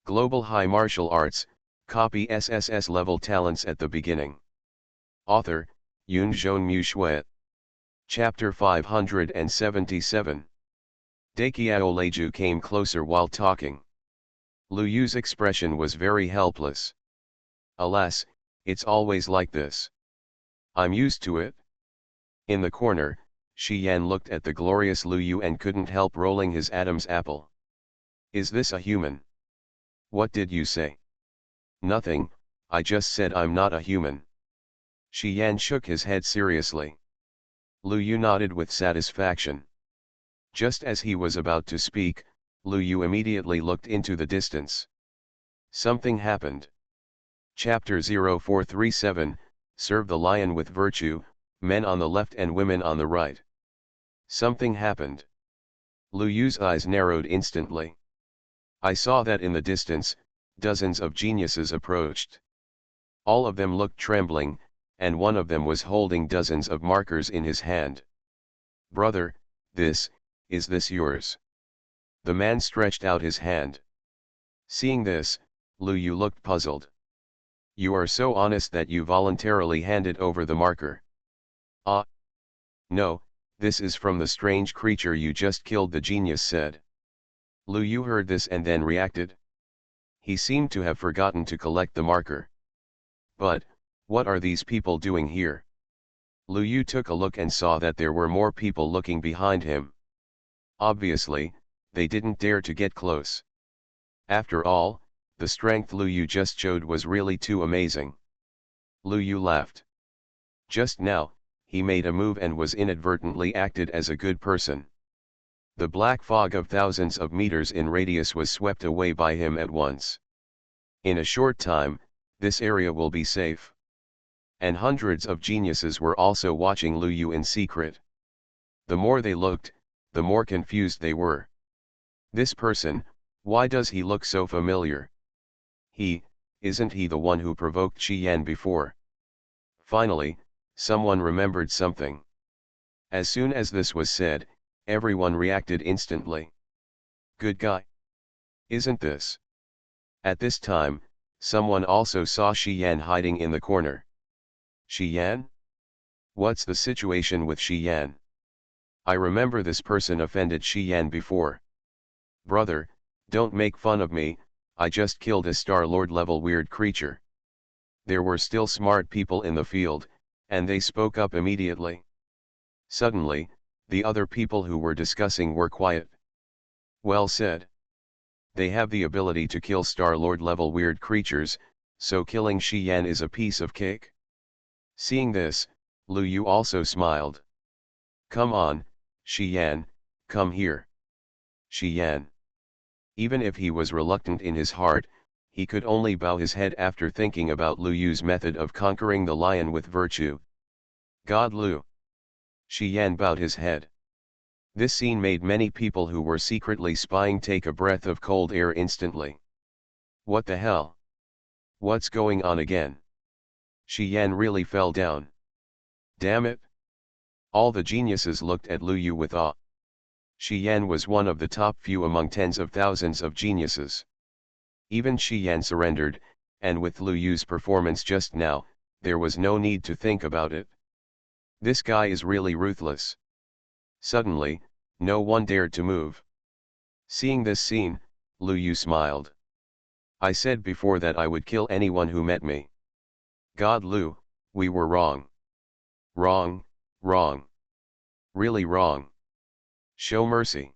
Global High Martial Arts, copy SSS-level talents at the beginning. Author, Yunzhong Mu. Chapter 577. Dekiao Leiju came closer while talking. Lu Yu's expression was very helpless. Alas, it's always like this. I'm used to it. In the corner, Shi Yan looked at the glorious Lu Yu and couldn't help rolling his Adam's apple. Is this a human? What did you say? Nothing, I just said I'm not a human. Shi Yan shook his head seriously. Lu Yu nodded with satisfaction. Just as he was about to speak, Lu Yu immediately looked into the distance. Something happened. Chapter 0437, Serve the Lion with Virtue, Men on the left and women on the right. Something happened. Lu Yu's eyes narrowed instantly. I saw that in the distance, dozens of geniuses approached. All of them looked trembling, and one of them was holding dozens of markers in his hand. Brother, is this yours? The man stretched out his hand. Seeing this, Lu Yu looked puzzled. You are so honest that you voluntarily handed over the marker. Ah. No, this is from the strange creature you just killed, the genius said. Lu Yu heard this and then reacted. He seemed to have forgotten to collect the marker. But, what are these people doing here? Lu Yu took a look and saw that there were more people looking behind him. Obviously, they didn't dare to get close. After all, the strength Lu Yu just showed was really too amazing. Lu Yu laughed. Just now, he made a move and was inadvertently acted as a good person. The black fog of thousands of meters in radius was swept away by him at once. In a short time, this area will be safe. And hundreds of geniuses were also watching Lu Yu in secret. The more they looked, the more confused they were. This person, why does he look so familiar? Isn't he the one who provoked Shi Yan before? Finally, someone remembered something. As soon as this was said, everyone reacted instantly. Good guy. Isn't this? At this time, someone also saw Shi Yan hiding in the corner. Shi Yan? What's the situation with Shi Yan? I remember this person offended Shi Yan before. Brother, don't make fun of me, I just killed a Star-Lord level weird creature. There were still smart people in the field, and they spoke up immediately. Suddenly, the other people who were discussing were quiet. Well said. They have the ability to kill Star-Lord level weird creatures, so killing Shi Yan is a piece of cake. Seeing this, Lu Yu also smiled. Come on, Shi Yan, come here. Shi Yan. Even if he was reluctant in his heart, he could only bow his head after thinking about Lu Yu's method of conquering the lion with virtue. God Lu. Shi Yan bowed his head. This scene made many people who were secretly spying take a breath of cold air instantly. What the hell? What's going on again? Shi Yan really fell down. Damn it! All the geniuses looked at Lu Yu with awe. Shi Yan was one of the top few among tens of thousands of geniuses. Even Shi Yan surrendered, and with Lu Yu's performance just now, there was no need to think about it. This guy is really ruthless. Suddenly, no one dared to move. Seeing this scene, Lu Yu smiled. I said before that I would kill anyone who met me. God Lu, We were wrong. Wrong, wrong. Really wrong. Show mercy.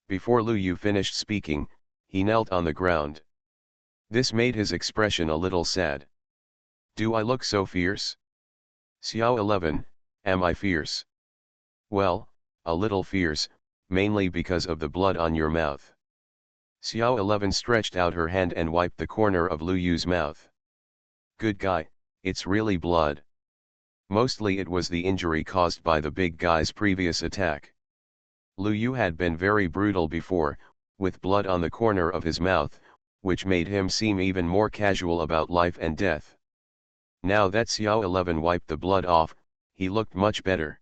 Before Lu Yu finished speaking, he knelt on the ground. This made his expression a little sad. Do I look so fierce? Xiao 11, am I fierce? Well, a little fierce, mainly because of the blood on your mouth. Xiao 11 stretched out her hand and wiped the corner of Lu Yu's mouth. Good guy, it's really blood. Mostly it was the injury caused by the big guy's previous attack. Lu Yu had been very brutal before, with blood on the corner of his mouth, which made him seem even more casual about life and death. Now that Xiao 11 wiped the blood off, he looked much better.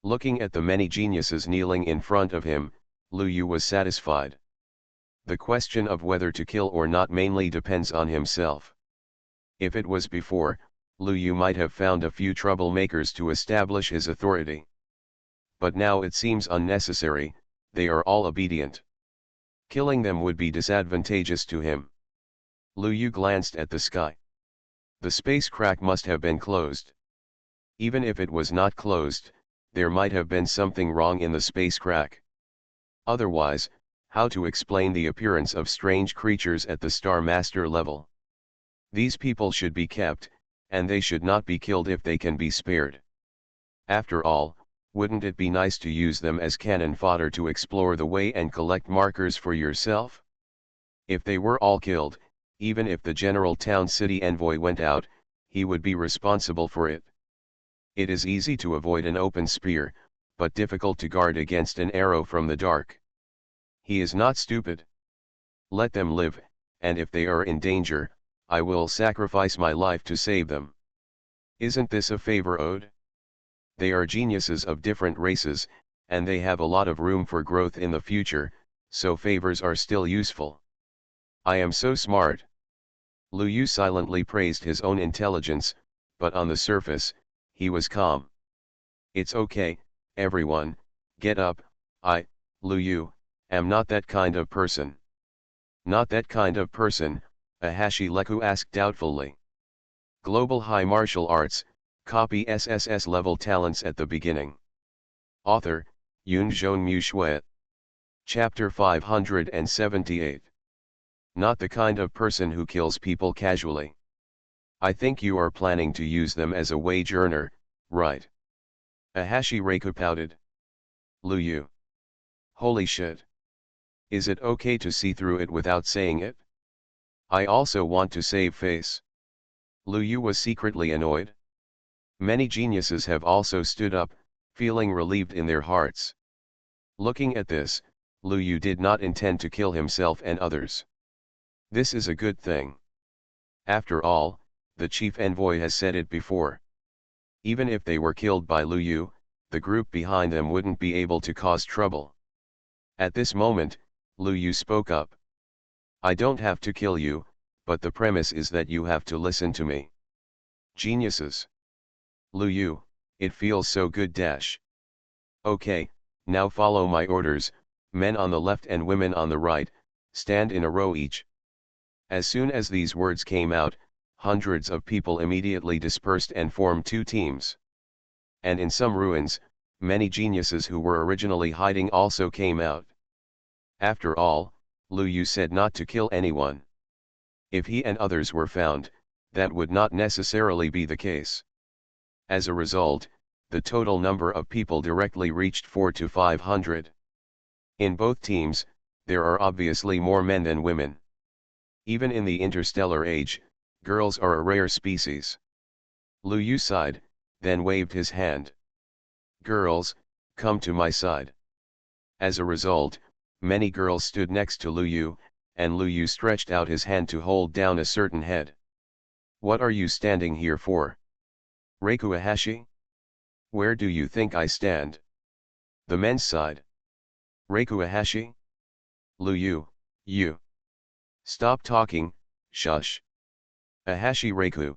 Looking at the many geniuses kneeling in front of him, Lu Yu was satisfied. The question of whether to kill or not mainly depends on himself. If it was before, Lu Yu might have found a few troublemakers to establish his authority. But now it seems unnecessary, they are all obedient. Killing them would be disadvantageous to him. Lu Yu glanced at the sky. The space crack must have been closed. Even if it was not closed, there might have been something wrong in the space crack. Otherwise, how to explain the appearance of strange creatures at the Star Master level? These people should be kept, and they should not be killed if they can be spared. After all, wouldn't it be nice to use them as cannon fodder to explore the way and collect markers for yourself? If they were all killed, even if the general town city envoy went out, he would be responsible for it. It is easy to avoid an open spear, but difficult to guard against an arrow from the dark. He is not stupid. Let them live, and if they are in danger, I will sacrifice my life to save them. Isn't this a favor owed? They are geniuses of different races, and they have a lot of room for growth in the future, so favors are still useful. I am so smart. Lu Yu silently praised his own intelligence, but on the surface, he was calm. It's okay, everyone, get up. Lu Yu, am not that kind of person. Not that kind of person, Ahashi Leku asked doubtfully. Global High Martial Arts, copy SSS-level talents at the beginning. Author, Yunzhong Mu Shui. Chapter 578. Not the kind of person who kills people casually. I think you are planning to use them as a wage earner, right? Ahashi Reiku pouted. Lu Yu. Holy shit. Is it okay to see through it without saying it? I also want to save face. Lu Yu was secretly annoyed. Many geniuses have also stood up, feeling relieved in their hearts. Looking at this, Lu Yu did not intend to kill himself and others. This is a good thing. After all, the chief envoy has said it before. Even if they were killed by Lu Yu, the group behind them wouldn't be able to cause trouble. At this moment, Lu Yu spoke up. I don't have to kill you, but the premise is that you have to listen to me. Geniuses. Lu Yu, it feels so good dash. Okay, now follow my orders, men on the left and women on the right, stand in a row each. As soon as these words came out, hundreds of people immediately dispersed and formed two teams. And in some ruins, many geniuses who were originally hiding also came out. After all, Lu Yu said not to kill anyone. If he and others were found, that would not necessarily be the case. As a result, the total number of people directly reached 400 to 500. In both teams, there are obviously more men than women. Even in the interstellar age, girls are a rare species. Lu Yu sighed, then waved his hand. Girls, come to my side. As a result, many girls stood next to Lu Yu, and Lu Yu stretched out his hand to hold down a certain head. What are you standing here for? Reiku Ahashi? Where do you think I stand? The men's side. Reiku Ahashi? Lu Yu, you. Stop talking, shush. Ahashi Reiku.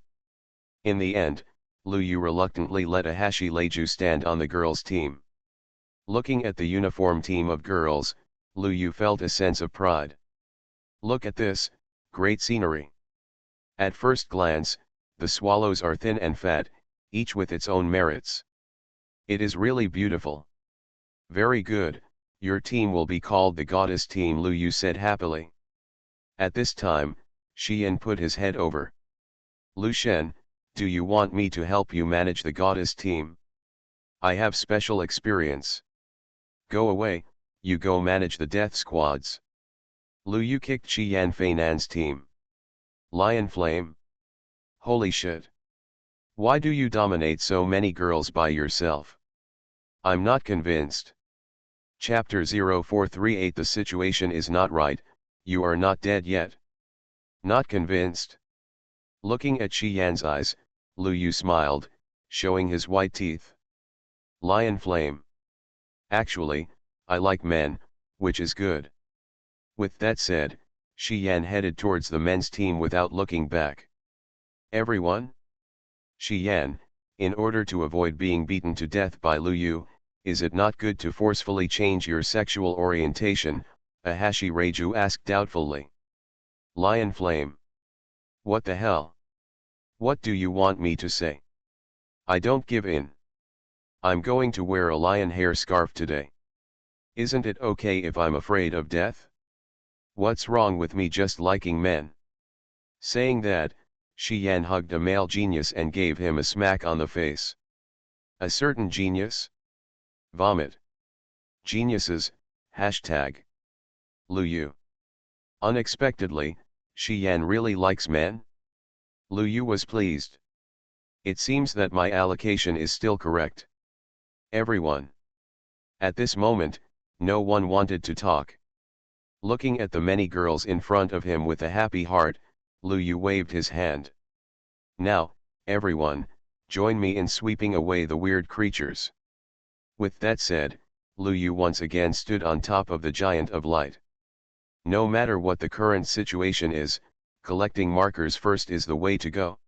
In the end, Lu Yu reluctantly let Ahashi Leiju stand on the girls' team. Looking at the uniform team of girls, Lu Yu felt a sense of pride. Look at this, great scenery. At first glance, the swallows are thin and fat, each with its own merits. It is really beautiful. Very good, your team will be called the goddess team, Lu Yu said happily. At this time, Xian put his head over. Lu Shen, do you want me to help you manage the goddess team? I have special experience. Go away, you go manage the death squads. Lu Yu kicked Qian Feinan's team. Lion Flame? Holy shit. Why do you dominate so many girls by yourself? I'm not convinced. Chapter 0438. The situation is not right, you are not dead yet. Not convinced? Looking at Qian's eyes, Lu Yu smiled, showing his white teeth. Lion Flame. Actually, I like men, which is good. With that said, Qian headed towards the men's team without looking back. Everyone? Qian, in order to avoid being beaten to death by Lu Yu, is it not good to forcefully change your sexual orientation? Ahashi Reiju asked doubtfully. Lion Flame. What the hell? What do you want me to say? I don't give in. I'm going to wear a lion hair scarf today. Isn't it okay if I'm afraid of death? What's wrong with me just liking men? Saying that, Xian hugged a male genius and gave him a smack on the face. A certain genius? Vomit. Geniuses, hashtag. Lu Yu. Unexpectedly, Xian really likes men? Lu Yu was pleased. It seems that my allocation is still correct. Everyone. At this moment, no one wanted to talk. Looking at the many girls in front of him with a happy heart, Lu Yu waved his hand. Now, everyone, join me in sweeping away the weird creatures. With that said, Lu Yu once again stood on top of the giant of light. No matter what the current situation is, collecting markers first is the way to go.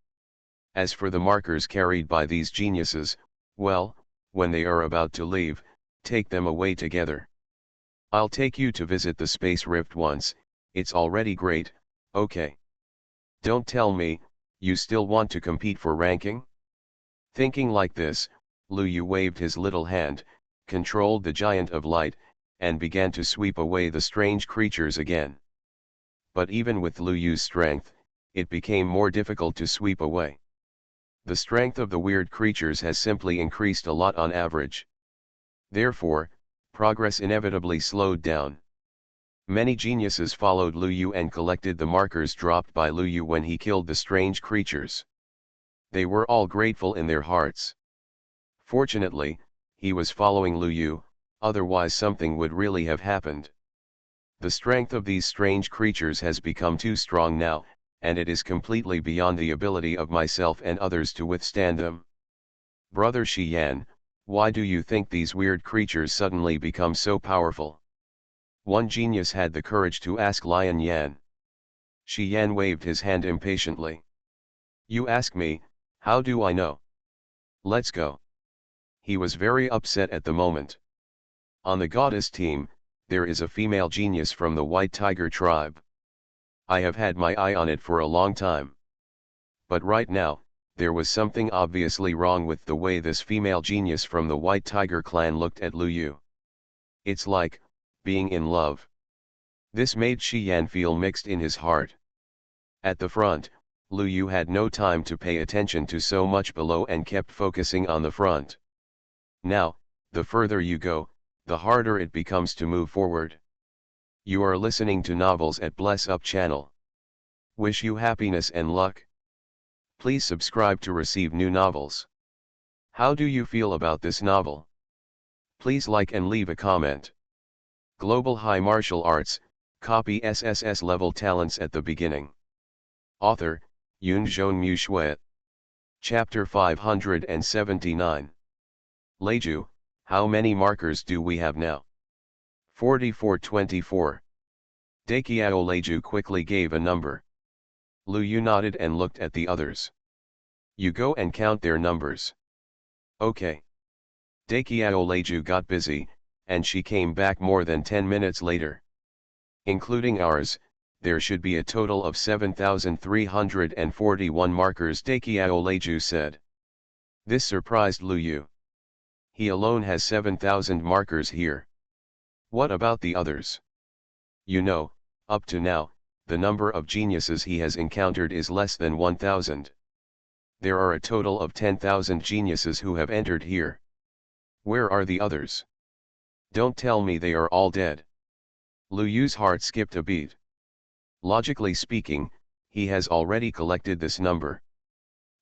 As for the markers carried by these geniuses, well, when they are about to leave, take them away together. I'll take you to visit the space rift once, it's already great, okay. Don't tell me, you still want to compete for ranking? Thinking like this, Lu Yu waved his little hand, controlled the giant of light, and began to sweep away the strange creatures again. But even with Lu Yu's strength, it became more difficult to sweep away. The strength of the weird creatures has simply increased a lot on average. Therefore, progress inevitably slowed down. Many geniuses followed Lu Yu and collected the markers dropped by Lu Yu when he killed the strange creatures. They were all grateful in their hearts. Fortunately, he was following Lu Yu, otherwise something would really have happened. The strength of these strange creatures has become too strong now, and it is completely beyond the ability of myself and others to withstand them. Brother Xian, why do you think these weird creatures suddenly become so powerful? One genius had the courage to ask Lion Yan. Xian waved his hand impatiently. You ask me, how do I know? Let's go. He was very upset at the moment. On the goddess team, there is a female genius from the White Tiger tribe. I have had my eye on it for a long time. But right now, there was something obviously wrong with the way this female genius from the White Tiger clan looked at Lu Yu. It's like, being in love. This made Xian feel mixed in his heart. At the front, Lu Yu had no time to pay attention to so much below and kept focusing on the front. Now, the further you go, the harder it becomes to move forward. You are listening to novels at Bless Up channel. Wish you happiness and luck. Please subscribe to receive new novels. How do you feel about this novel? Please like and leave a comment. Global High Martial Arts, copy SSS-level talents at the beginning. Author, Yunzhong Mu Shui. Chapter 579. Leiju, how many markers do we have now? 4424. Dakiao Leiju quickly gave a number. Lu Yu nodded and looked at the others. You go and count their numbers. Okay. Dakiao Leiju got busy, and she came back more than 10 minutes later. Including ours, there should be a total of 7,341 markers, Dakiao Leiju said. This surprised Lu Yu. He alone has 7,000 markers here. What about the others? You know, up to now, the number of geniuses he has encountered is less than 1,000. There are a total of 10,000 geniuses who have entered here. Where are the others? Don't tell me they are all dead. Lu Yu's heart skipped a beat. Logically speaking, he has already collected this number.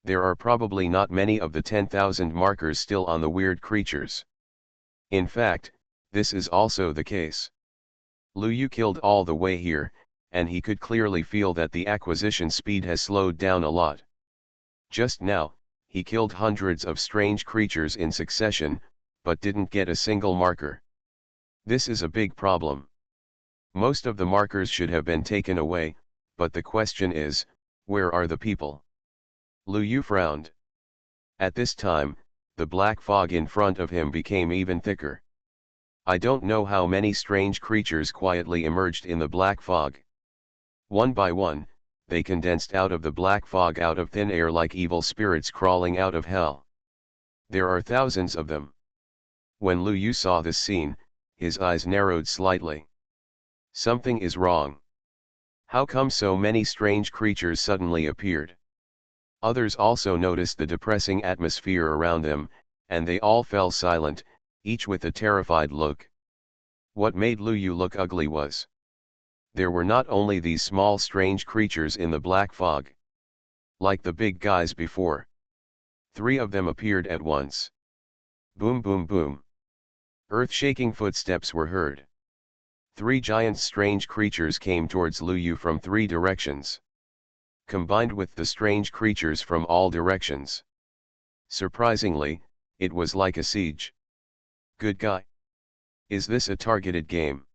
There are probably not many of the 10,000 markers still on the weird creatures. In fact, this is also the case. Lu Yu killed all the way here, and he could clearly feel that the acquisition speed has slowed down a lot. Just now, he killed hundreds of strange creatures in succession, but didn't get a single marker. This is a big problem. Most of the markers should have been taken away, but the question is, where are the people? Lu Yu frowned. At this time, the black fog in front of him became even thicker. I don't know how many strange creatures quietly emerged in the black fog. One by one, they condensed out of the black fog out of thin air like evil spirits crawling out of hell. There are thousands of them. When Lu Yu saw this scene, his eyes narrowed slightly. Something is wrong. How come so many strange creatures suddenly appeared? Others also noticed the depressing atmosphere around them, and they all fell silent, each with a terrified look. What made Lu Yu look ugly was there were not only these small strange creatures in the black fog. Like the big guys before. 3 of them appeared at once. Boom boom boom. Earth-shaking footsteps were heard. 3 giant strange creatures came towards Lu Yu from 3 directions. Combined with the strange creatures from all directions. Surprisingly, it was like a siege. Good guy. Is this a targeted game?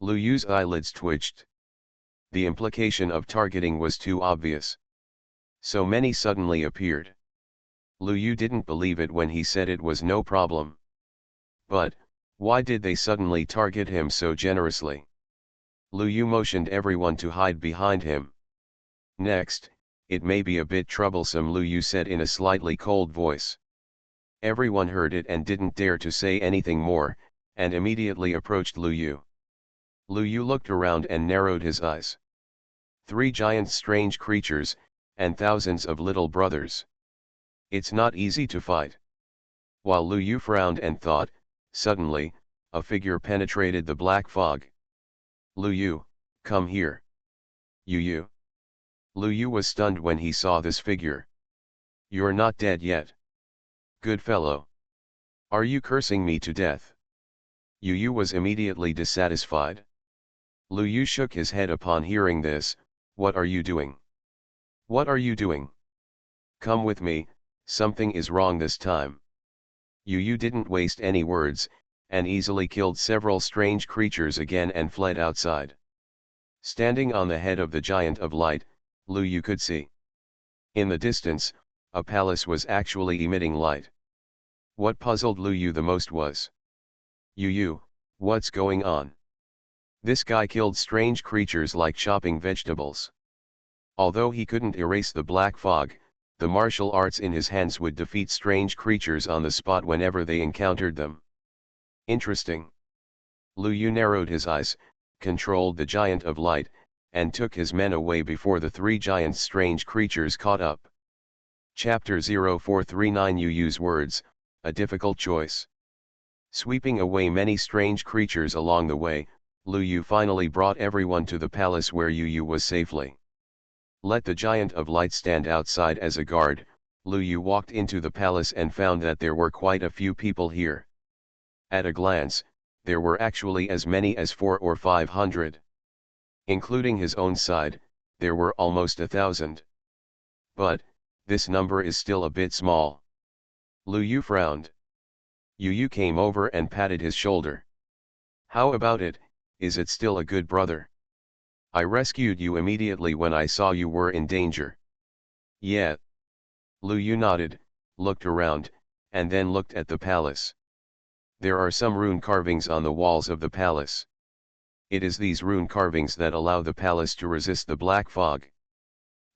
Lu Yu's eyelids twitched. The implication of targeting was too obvious. So many suddenly appeared. Lu Yu didn't believe it when he said it was no problem. But, why did they suddenly target him so generously? Lu Yu motioned everyone to hide behind him. Next, it may be a bit troublesome, Lu Yu said in a slightly cold voice. Everyone heard it and didn't dare to say anything more, and immediately approached Lu Yu. Lu Yu looked around and narrowed his eyes. 3 giant strange creatures, and thousands of little brothers. It's not easy to fight. While Lu Yu frowned and thought, suddenly, a figure penetrated the black fog. Lu Yu, come here. Yu. Lu Yu was stunned when he saw this figure. You're not dead yet. Good fellow. Are you cursing me to death? Yu was immediately dissatisfied. Lu Yu shook his head upon hearing this. What are you doing? What are you doing? Come with me, something is wrong this time. Yu didn't waste any words, and easily killed several strange creatures again and fled outside. Standing on the head of the giant of light, Lu Yu could see. In the distance, a palace was actually emitting light. What puzzled Lu Yu the most was, Yu, what's going on? This guy killed strange creatures like chopping vegetables. Although he couldn't erase the black fog, the martial arts in his hands would defeat strange creatures on the spot whenever they encountered them. Interesting. Lu Yu narrowed his eyes, controlled the giant of light, and took his men away before the 3 giant strange creatures caught up. Chapter 0439 Yu's words, a difficult choice. Sweeping away many strange creatures along the way, Lu Yu finally brought everyone to the palace where Yu was safely. Let the giant of light stand outside as a guard. Lu Yu walked into the palace and found that there were quite a few people here. At a glance, there were actually as many as 400 or 500. Including his own side, there were almost 1,000. But, this number is still a bit small. Lu Yu frowned. Yu came over and patted his shoulder. How about it, is it still a good brother? I rescued you immediately when I saw you were in danger. Yeah. Lu Yu nodded, looked around, and then looked at the palace. There are some rune carvings on the walls of the palace. It is these rune carvings that allow the palace to resist the black fog.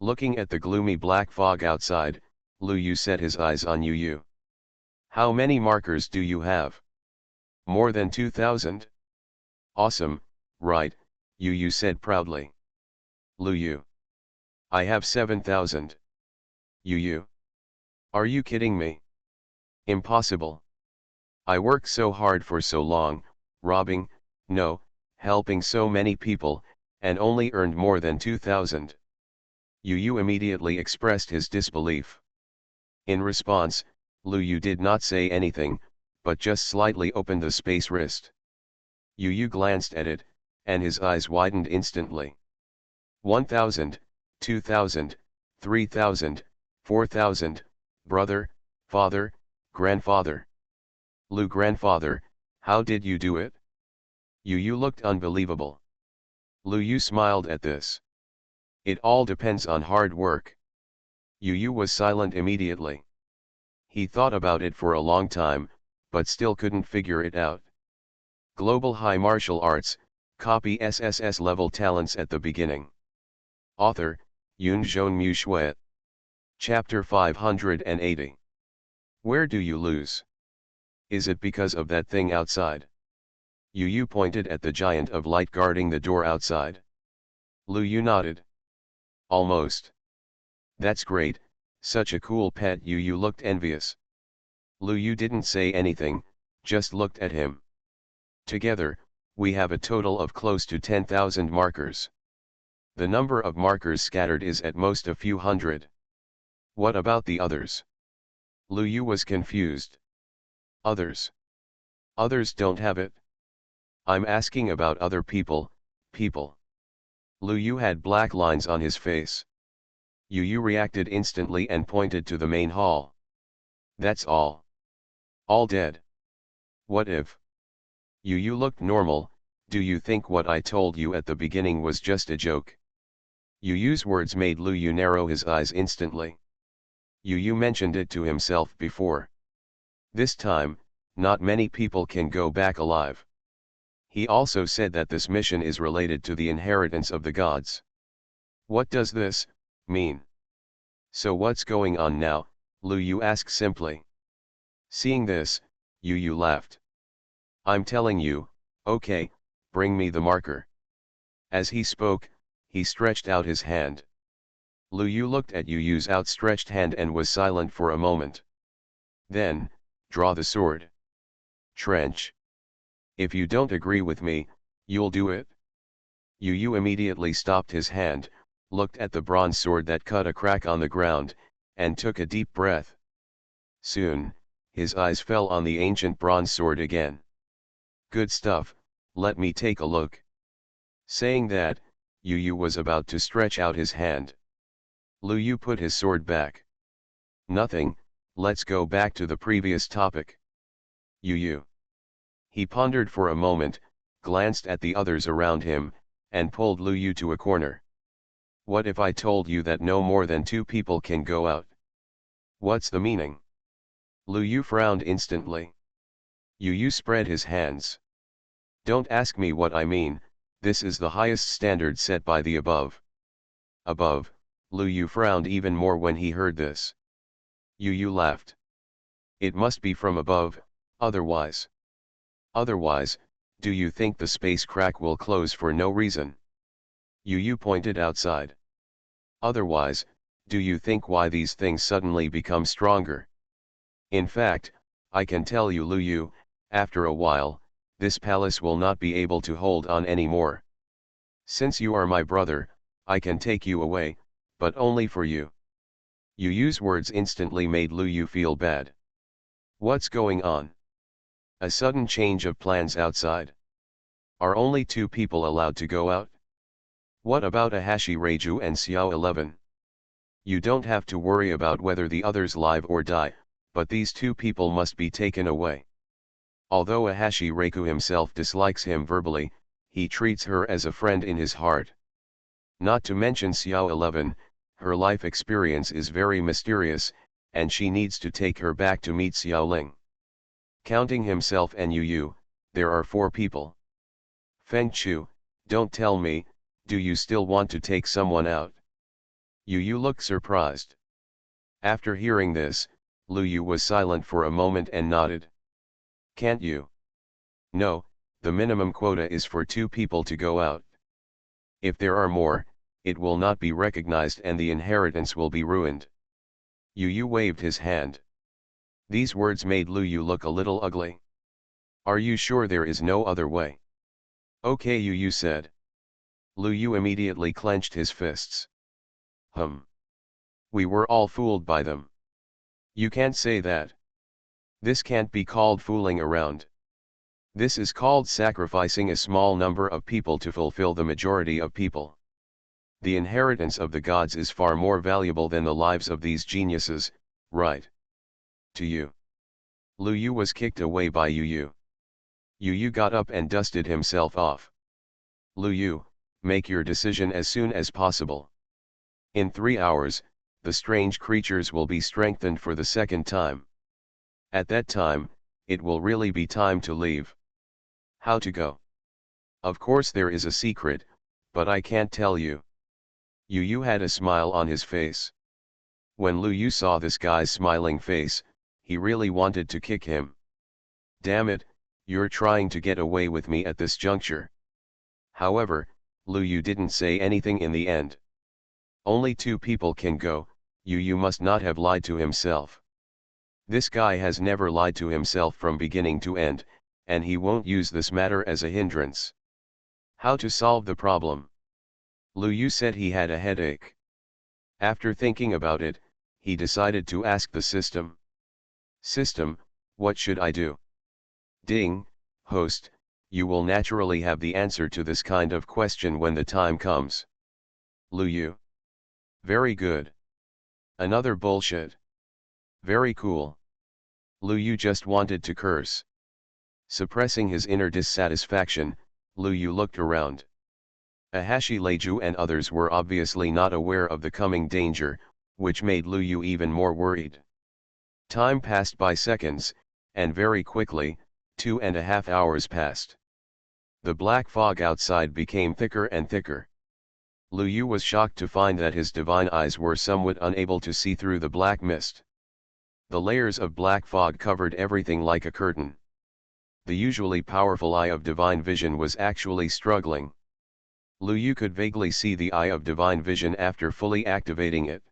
Looking at the gloomy black fog outside, Lu Yu set his eyes on Yu Yu. How many markers do you have? More than 2,000? Awesome, right, Yu Yu said proudly. Lu Yu. I have 7,000. Yu Yu. Are you kidding me? Impossible. I worked so hard for so long, robbing, no, helping so many people, and only earned more than 2,000. Yu Yu immediately expressed his disbelief. In response, Lu Yu did not say anything, but just slightly opened the space wrist. Yu Yu glanced at it, and his eyes widened instantly. 1,000, 2,000, 3,000, 4,000, brother, father, grandfather. Lu grandfather, how did you do it? Yu Yu looked unbelievable. Lu Yu smiled at this. It all depends on hard work. Yu Yu was silent immediately. He thought about it for a long time, but still couldn't figure it out. Global High Martial Arts, copy SSS-level talents at the beginning. Author, Yun Zhonmu Shui. Chapter 580. Where do you lose? Is it because of that thing outside? Yu Yu pointed at the giant of light guarding the door outside. Lu Yu nodded. Almost. That's great, such a cool pet. Yu Yu looked envious. Lu Yu didn't say anything, just looked at him. Together, we have a total of close to 10,000 markers. The number of markers scattered is at most a few hundred. What about the others? Lu Yu was confused. Others? Others don't have it? I'm asking about other people, people. Lu Yu had black lines on his face. Yu Yu reacted instantly and pointed to the main hall. That's all. All dead. What if? Yu Yu looked normal. Do you think what I told you at the beginning was just a joke? Yu Yu's words made Lu Yu narrow his eyes instantly. Yu Yu mentioned it to himself before. This time, not many people can go back alive. He also said that this mission is related to the inheritance of the gods. What does this mean? So what's going on now? Lu Yu asked simply. Seeing this, Yu Yu laughed. I'm telling you, okay, bring me the marker. As he spoke, he stretched out his hand. Lu Yu looked at Yu Yu's outstretched hand and was silent for a moment. Then, draw the sword. Trench. If you don't agree with me, you'll do it? Yu Yu immediately stopped his hand, looked at the bronze sword that cut a crack on the ground, and took a deep breath. Soon, his eyes fell on the ancient bronze sword again. Good stuff, let me take a look. Saying that, Yu Yu was about to stretch out his hand. Lu Yu put his sword back. Nothing, let's go back to the previous topic. Yu Yu. He pondered for a moment, glanced at the others around him, and pulled Lu Yu to a corner. What if I told you that no more than 2 people can go out? What's the meaning? Lu Yu frowned instantly. Yu Yu spread his hands. Don't ask me what I mean, this is the highest standard set by the above. Above, Lu Yu frowned even more when he heard this. Yu Yu laughed. It must be from above, otherwise. Otherwise, do you think the space crack will close for no reason? Yu Yu pointed outside. Otherwise, do you think why these things suddenly become stronger? In fact, I can tell you Lu Yu, after a while, this palace will not be able to hold on anymore. Since you are my brother, I can take you away, but only for you. Yu Yu's words instantly made Lu Yu feel bad. What's going on? A sudden change of plans outside. Are only 2 people allowed to go out? What about Ahashi Reiju and Xiao 11? You don't have to worry about whether the others live or die, but these 2 people must be taken away. Although Ahashi Reiku himself dislikes him verbally, he treats her as a friend in his heart. Not to mention Xiao 11, her life experience is very mysterious, and she needs to take her back to meet Xiao Ling. Counting himself and Yu Yu, there are 4 people. Feng Chu, Don't tell me, do you still want to take someone out? Yu Yu looked surprised. After hearing this, Lu Yu was silent for a moment and nodded. Can't you? No, the minimum quota is for 2 people to go out. If there are more, it will not be recognized and the inheritance will be ruined. Yu Yu waved his hand. These words made Lu Yu look a little ugly. Are you sure there is no other way? Okay, Yu Yu said. Lu Yu immediately clenched his fists. We were all fooled by them. You can't say that. This can't be called fooling around. This is called sacrificing a small number of people to fulfill the majority of people. The inheritance of the gods is far more valuable than the lives of these geniuses, right? To you. Lu Yu was kicked away by Yu Yu. Yu Yu got up and dusted himself off. Lu Yu, make your decision as soon as possible. In 3 hours, the strange creatures will be strengthened for the second time. At that time, it will really be time to leave. How to go? Of course there is a secret, but I can't tell you. Yu Yu had a smile on his face. When Lu Yu saw this guy's smiling face, he really wanted to kick him. Damn it, you're trying to get away with me at this juncture. However, Lu Yu didn't say anything in the end. Only 2 people can go, Yu Yu must not have lied to himself. This guy has never lied to himself from beginning to end, and he won't use this matter as a hindrance. How to solve the problem? Lu Yu said he had a headache. After thinking about it, he decided to ask the system. System, what should I do? Ding, host, you will naturally have the answer to this kind of question when the time comes. Lu Yu. Very good. Another bullshit. Very cool. Lu Yu just wanted to curse. Suppressing his inner dissatisfaction, Lu Yu looked around. Ahashi Leiju and others were obviously not aware of the coming danger, which made Lu Yu even more worried. Time passed by seconds, and very quickly, 2.5 hours passed. The black fog outside became thicker and thicker. Lu Yu was shocked to find that his divine eyes were somewhat unable to see through the black mist. The layers of black fog covered everything like a curtain. The usually powerful eye of divine vision was actually struggling. Lu Yu could vaguely see the eye of divine vision after fully activating it.